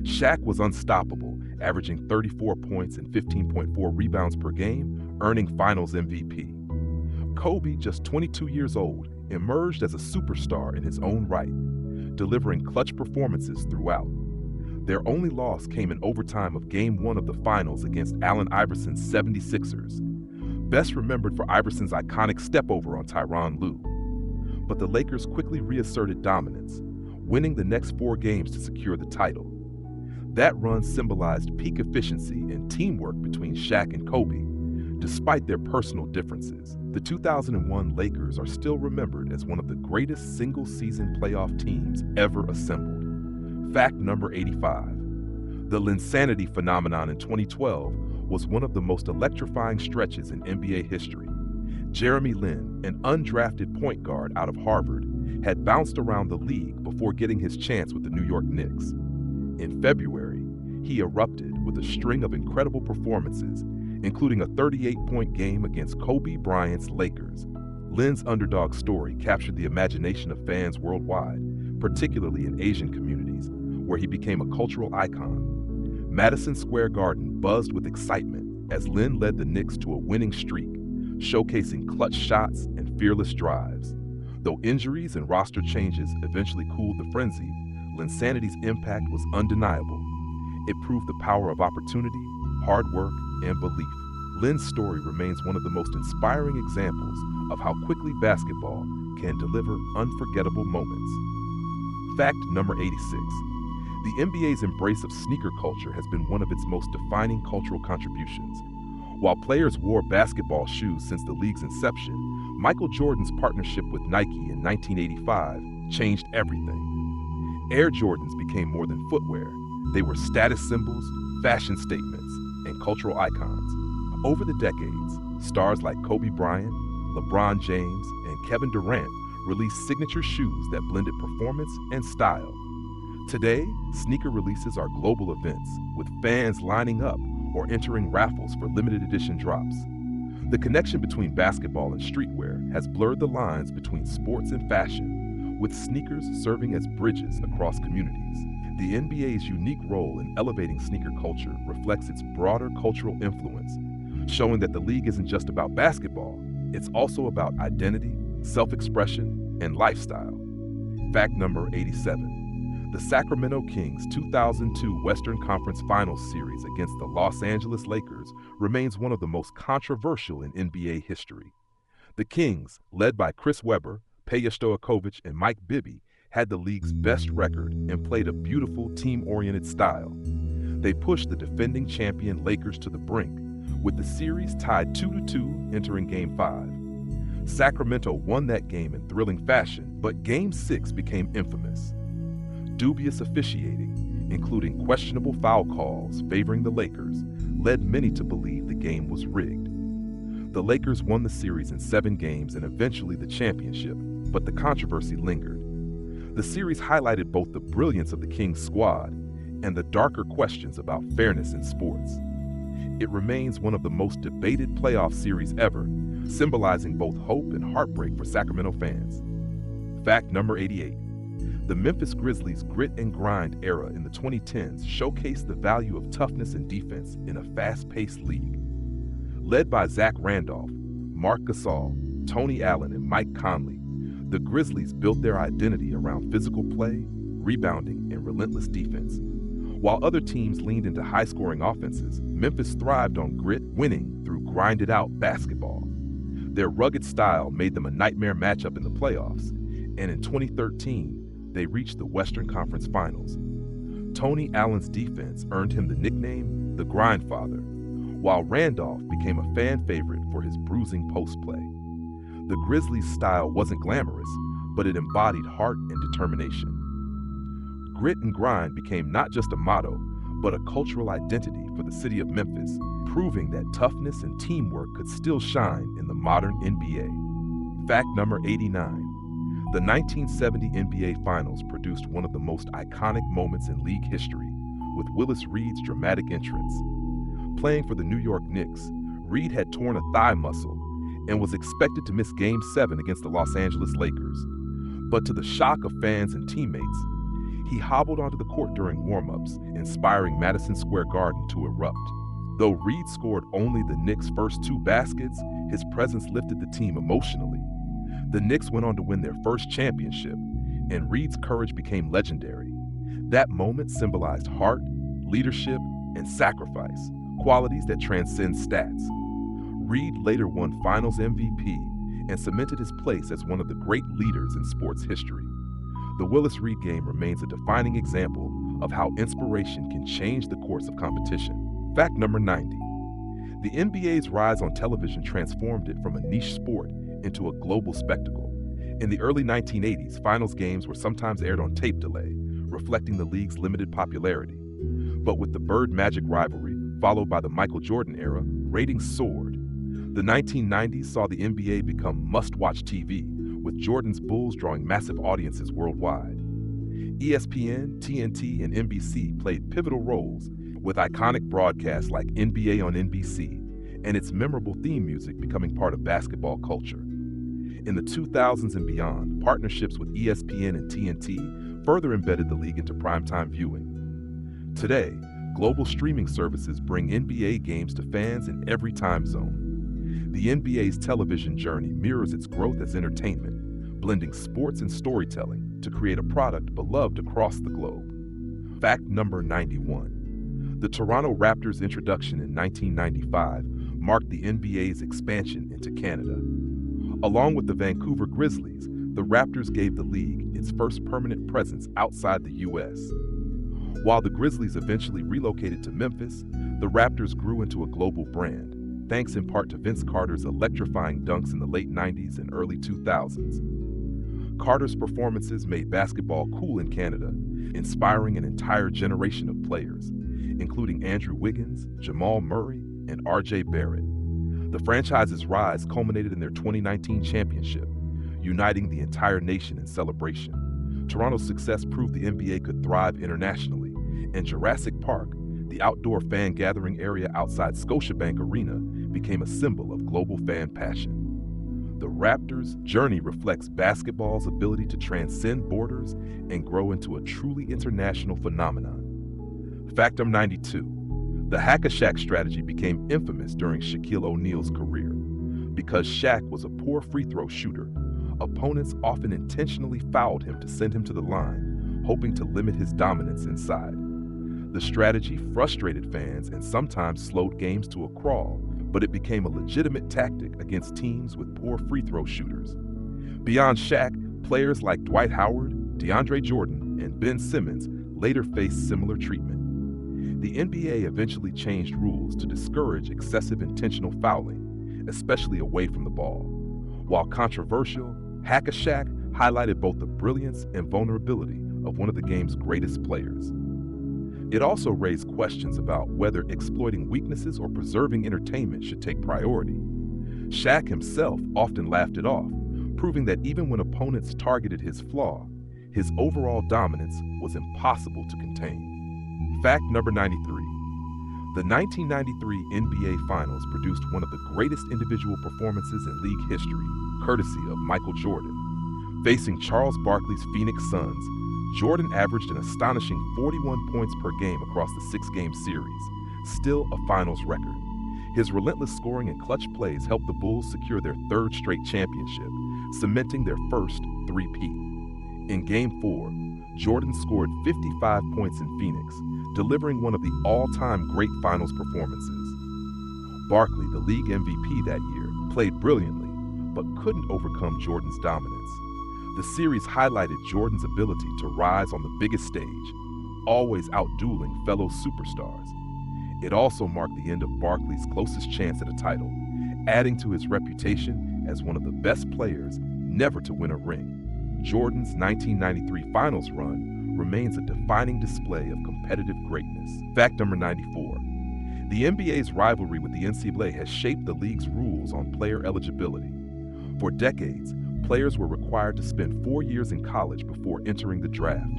Shaq was unstoppable, averaging 34 points and 15.4 rebounds per game, earning Finals MVP. Kobe, just 22 years old, emerged as a superstar in his own right, delivering clutch performances throughout. Their only loss came in overtime of Game 1 of the Finals against Allen Iverson's 76ers, best remembered for Iverson's iconic step-over on Tyronn Lue. But the Lakers quickly reasserted dominance, winning the next 4 games to secure the title. That run symbolized peak efficiency and teamwork between Shaq and Kobe, despite their personal differences. The 2001 Lakers are still remembered as one of the greatest single-season playoff teams ever assembled. Fact number 85. The Linsanity phenomenon in 2012 was one of the most electrifying stretches in NBA history. Jeremy Lin, an undrafted point guard out of Harvard, had bounced around the league before getting his chance with the New York Knicks. In February, he erupted with a string of incredible performances, including a 38-point game against Kobe Bryant's Lakers. Lin's underdog story captured the imagination of fans worldwide, particularly in Asian communities, where he became a cultural icon. Madison Square Garden buzzed with excitement as Lin led the Knicks to a winning streak, showcasing clutch shots and fearless drives. Though injuries and roster changes eventually cooled the frenzy, Linsanity's impact was undeniable. It proved the power of opportunity, hard work, and belief. Lin's story remains one of the most inspiring examples of how quickly basketball can deliver unforgettable moments. Fact number 86. The NBA's embrace of sneaker culture has been one of its most defining cultural contributions. While players wore basketball shoes since the league's inception, Michael Jordan's partnership with Nike in 1985 changed everything. Air Jordans became more than footwear. They were status symbols, fashion statements, and cultural icons. Over the decades, stars like Kobe Bryant, LeBron James, and Kevin Durant released signature shoes that blended performance and style. Today, sneaker releases are global events, with fans lining up or entering raffles for limited edition drops. The connection between basketball and streetwear has blurred the lines between sports and fashion, with sneakers serving as bridges across communities. The NBA's unique role in elevating sneaker culture reflects its broader cultural influence, showing that the league isn't just about basketball, it's also about identity, self-expression, and lifestyle. Fact number 87. The Sacramento Kings' 2002 Western Conference Finals series against the Los Angeles Lakers remains one of the most controversial in NBA history. The Kings, led by Chris Webber, Peja Stojakovic, and Mike Bibby, had the league's best record and played a beautiful team-oriented style. They pushed the defending champion Lakers to the brink, with the series tied 2-2 entering Game 5. Sacramento won that game in thrilling fashion, but Game 6 became infamous. Dubious officiating, including questionable foul calls favoring the Lakers, led many to believe the game was rigged. The Lakers won the series in 7 games and eventually the championship, but the controversy lingered. The series highlighted both the brilliance of the Kings squad and the darker questions about fairness in sports. It remains one of the most debated playoff series ever, symbolizing both hope and heartbreak for Sacramento fans. Fact number 88. The Memphis Grizzlies' grit and grind era in the 2010s showcased the value of toughness and defense in a fast-paced league. Led by Zach Randolph, Marc Gasol, Tony Allen, and Mike Conley, the Grizzlies built their identity around physical play, rebounding, and relentless defense. While other teams leaned into high-scoring offenses, Memphis thrived on grit, winning through grinded-out basketball. Their rugged style made them a nightmare matchup in the playoffs, and in 2013, they reached the Western Conference Finals. Tony Allen's defense earned him the nickname the Grindfather, while Randolph became a fan favorite for his bruising post play. The Grizzlies' style wasn't glamorous, but it embodied heart and determination. Grit and grind became not just a motto, but a cultural identity for the city of Memphis, proving that toughness and teamwork could still shine in the modern NBA. Fact number 89. The 1970 NBA Finals produced one of the most iconic moments in league history, with Willis Reed's dramatic entrance. Playing for the New York Knicks, Reed had torn a thigh muscle and was expected to miss Game 7 against the Los Angeles Lakers. But to the shock of fans and teammates, he hobbled onto the court during warm-ups, inspiring Madison Square Garden to erupt. Though Reed scored only the Knicks' first 2 baskets, his presence lifted the team emotionally. The Knicks went on to win their first championship, and Reed's courage became legendary. That moment symbolized heart, leadership, and sacrifice, qualities that transcend stats. Reed later won Finals MVP and cemented his place as one of the great leaders in sports history. The Willis Reed game remains a defining example of how inspiration can change the course of competition. Fact number 90. The NBA's rise on television transformed it from a niche sport into a global spectacle. In the early 1980s, finals games were sometimes aired on tape delay, reflecting the league's limited popularity. But with the Bird Magic rivalry, followed by the Michael Jordan era, ratings soared. The 1990s saw the NBA become must-watch TV, with Jordan's Bulls drawing massive audiences worldwide. ESPN, TNT, and NBC played pivotal roles, with iconic broadcasts like NBA on NBC and its memorable theme music becoming part of basketball culture. In the 2000s and beyond, partnerships with ESPN and TNT further embedded the league into primetime viewing. Today, global streaming services bring NBA games to fans in every time zone. The NBA's television journey mirrors its growth as entertainment, blending sports and storytelling to create a product beloved across the globe. Fact number 91. The Toronto Raptors' introduction in 1995 marked the NBA's expansion into Canada. Along with the Vancouver Grizzlies, the Raptors gave the league its first permanent presence outside the U.S. While the Grizzlies eventually relocated to Memphis, the Raptors grew into a global brand, thanks in part to Vince Carter's electrifying dunks in the late 90s and early 2000s. Carter's performances made basketball cool in Canada, inspiring an entire generation of players, including Andrew Wiggins, Jamal Murray, and R.J. Barrett. The franchise's rise culminated in their 2019 championship, uniting the entire nation in celebration. Toronto's success proved the NBA could thrive internationally, and Jurassic Park, the outdoor fan gathering area outside Scotiabank Arena, became a symbol of global fan passion. The Raptors' journey reflects basketball's ability to transcend borders and grow into a truly international phenomenon. Fact number 92. The hack-a-Shaq strategy became infamous during Shaquille O'Neal's career. Because Shaq was a poor free throw shooter, opponents often intentionally fouled him to send him to the line, hoping to limit his dominance inside. The strategy frustrated fans and sometimes slowed games to a crawl, but it became a legitimate tactic against teams with poor free throw shooters. Beyond Shaq, players like Dwight Howard, DeAndre Jordan, and Ben Simmons later faced similar treatment. The NBA eventually changed rules to discourage excessive intentional fouling, especially away from the ball. While controversial, hack-a-Shaq highlighted both the brilliance and vulnerability of one of the game's greatest players. It also raised questions about whether exploiting weaknesses or preserving entertainment should take priority. Shaq himself often laughed it off, proving that even when opponents targeted his flaw, His overall dominance was impossible to contain. Fact number 93. The 1993 NBA Finals produced one of the greatest individual performances in league history, courtesy of Michael Jordan. Facing Charles Barkley's Phoenix Suns, Jordan averaged an astonishing 41 points per game across the six-game series, still a finals record. His relentless scoring and clutch plays helped the Bulls secure their third straight championship, cementing their first three-peat. In Game 4, Jordan scored 55 points in Phoenix, delivering one of the all-time great finals performances. Barkley, the league MVP that year, played brilliantly, but couldn't overcome Jordan's dominance. The series highlighted Jordan's ability to rise on the biggest stage, always out-dueling fellow superstars. It also marked the end of Barkley's closest chance at a title, adding to his reputation as one of the best players never to win a ring. Jordan's 1993 Finals run remains a defining display of competitive greatness. Fact number 94. The NBA's rivalry with the NCAA has shaped the league's rules on player eligibility. For decades, players were required to spend 4 years in college before entering the draft.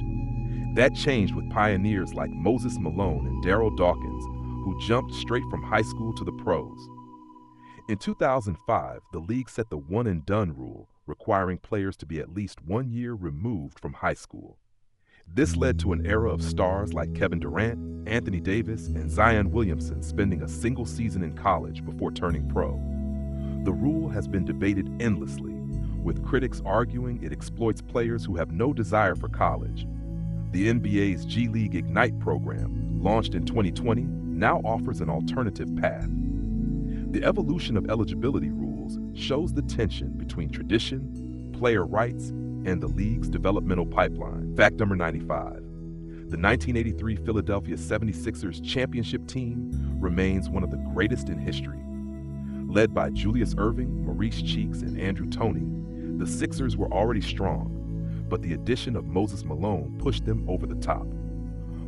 That changed with pioneers like Moses Malone and Darryl Dawkins, who jumped straight from high school to the pros. In 2005, the league set the one-and-done rule, requiring players to be at least 1 year removed from high school. This led to an era of stars like Kevin Durant, Anthony Davis, and Zion Williamson spending a single season in college before turning pro. The rule has been debated endlessly, with critics arguing it exploits players who have no desire for college. The NBA's G League Ignite program, launched in 2020, now offers an alternative path. The evolution of eligibility rules shows the tension between tradition, player rights, and the league's developmental pipeline. Fact number 95. The 1983 Philadelphia 76ers championship team remains one of the greatest in history. Led by Julius Erving, Maurice Cheeks, and Andrew Toney, the Sixers were already strong, but the addition of Moses Malone pushed them over the top.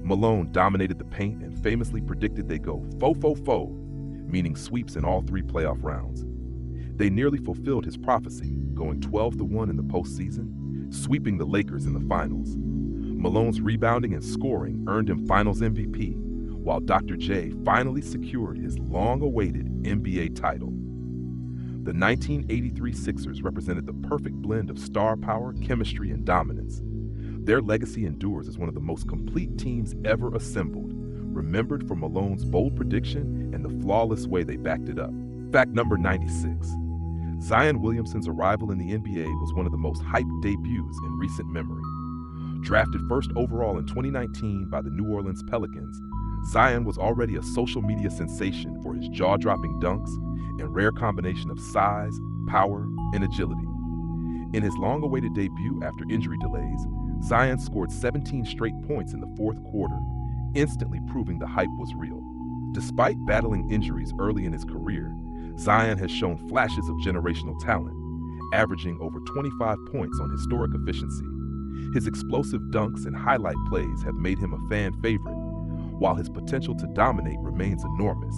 Malone dominated the paint and famously predicted they'd go fo, meaning sweeps in all 3 playoff rounds. They nearly fulfilled his prophecy, going 12-1 in the postseason, sweeping the Lakers in the finals. Malone's rebounding and scoring earned him Finals MVP, while Dr. J finally secured his long-awaited NBA title. The 1983 Sixers represented the perfect blend of star power, chemistry, and dominance. Their legacy endures as one of the most complete teams ever assembled, remembered for Malone's bold prediction and the flawless way they backed it up. Fact number 96. Zion Williamson's arrival in the NBA was one of the most hyped debuts in recent memory. Drafted first overall in 2019 by the New Orleans Pelicans, Zion was already a social media sensation for his jaw-dropping dunks and rare combination of size, power, and agility. In his long-awaited debut after injury delays, Zion scored 17 straight points in the fourth quarter, instantly proving the hype was real. Despite battling injuries early in his career, Zion has shown flashes of generational talent, averaging over 25 points on historic efficiency. His explosive dunks and highlight plays have made him a fan favorite, while his potential to dominate remains enormous.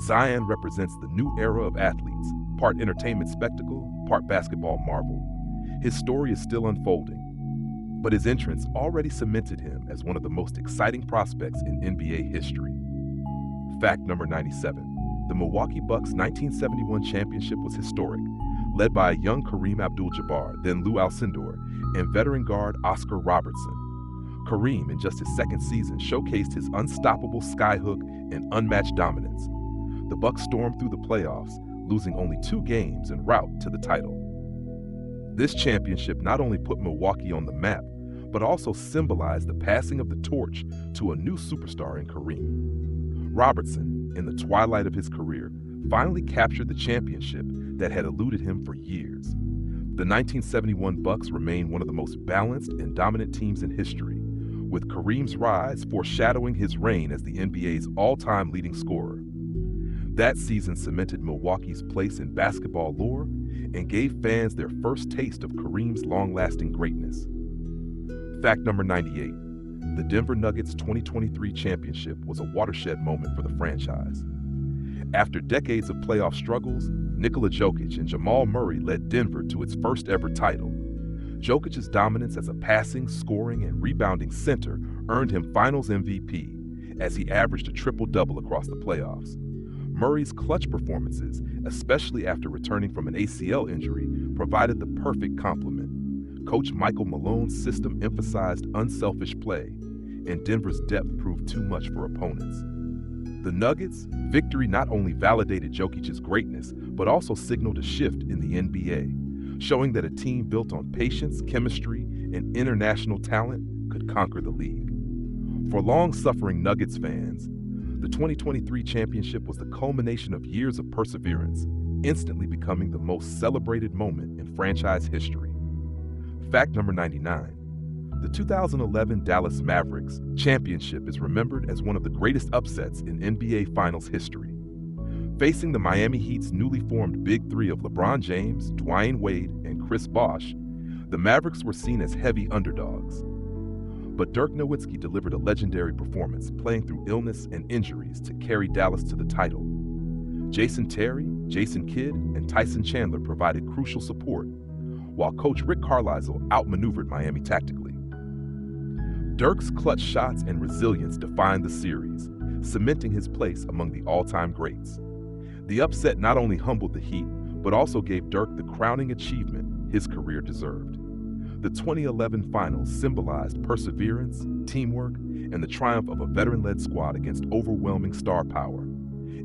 Zion represents the new era of athletes, part entertainment spectacle, part basketball marvel. His story is still unfolding, but his entrance already cemented him as one of the most exciting prospects in NBA history. Fact number 97. The Milwaukee Bucks' 1971 championship was historic, led by a young Kareem Abdul-Jabbar, then Lou Alcindor, and veteran guard Oscar Robertson. Kareem, in just his second season, showcased his unstoppable skyhook and unmatched dominance. The Bucks stormed through the playoffs, losing only 2 games en route to the title. This championship not only put Milwaukee on the map, but also symbolized the passing of the torch to a new superstar in Kareem. Robertson, in the twilight of his career, finally captured the championship that had eluded him for years. The 1971 Bucks remain one of the most balanced and dominant teams in history, with Kareem's rise foreshadowing his reign as the NBA's all-time leading scorer. That season cemented Milwaukee's place in basketball lore and gave fans their first taste of Kareem's long-lasting greatness. Fact number 98. The Denver Nuggets' 2023 championship was a watershed moment for the franchise. After decades of playoff struggles, Nikola Jokic and Jamal Murray led Denver to its first ever title. Jokic's dominance as a passing, scoring, and rebounding center earned him Finals MVP as he averaged a triple-double across the playoffs. Murray's clutch performances, especially after returning from an ACL injury, provided the perfect complement. Coach Michael Malone's system emphasized unselfish play, and Denver's depth proved too much for opponents. The Nuggets' victory not only validated Jokic's greatness, but also signaled a shift in the NBA, showing that a team built on patience, chemistry, and international talent could conquer the league. For long-suffering Nuggets fans, the 2023 championship was the culmination of years of perseverance, instantly becoming the most celebrated moment in franchise history. Fact number 99. The 2011 Dallas Mavericks championship is remembered as one of the greatest upsets in NBA Finals history. Facing the Miami Heat's newly formed Big Three of LeBron James, Dwyane Wade, and Chris Bosh, the Mavericks were seen as heavy underdogs. But Dirk Nowitzki delivered a legendary performance, playing through illness and injuries to carry Dallas to the title. Jason Terry, Jason Kidd, and Tyson Chandler provided crucial support, while coach Rick Carlisle outmaneuvered Miami tactically. Dirk's clutch shots and resilience defined the series, cementing his place among the all-time greats. The upset not only humbled the Heat, but also gave Dirk the crowning achievement his career deserved. The 2011 Finals symbolized perseverance, teamwork, and the triumph of a veteran-led squad against overwhelming star power.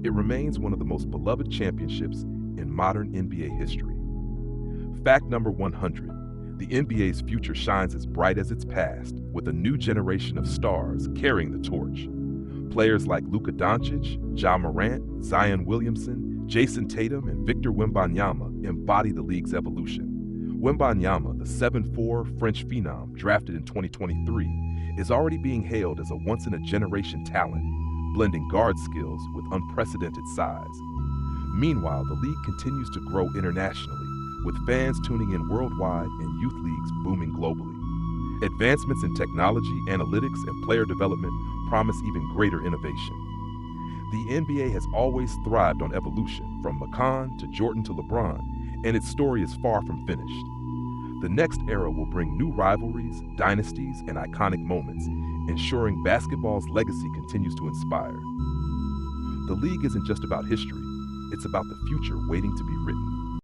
It remains one of the most beloved championships in modern NBA history. Fact number 100. The NBA's future shines as bright as its past, with a new generation of stars carrying the torch. Players like Luka Doncic, Ja Morant, Zion Williamson, Jason Tatum, and Victor Wembanyama embody the league's evolution. Wembanyama, the 7'4" French phenom drafted in 2023, is already being hailed as a once-in-a-generation talent, blending guard skills with unprecedented size. Meanwhile, the league continues to grow internationally, with fans tuning in worldwide and youth leagues booming globally. Advancements in technology, analytics, and player development promise even greater innovation. The NBA has always thrived on evolution, from McCon to Jordan to LeBron, and its story is far from finished. The next era will bring new rivalries, dynasties, and iconic moments, ensuring basketball's legacy continues to inspire. The league isn't just about history, it's about the future waiting to be written.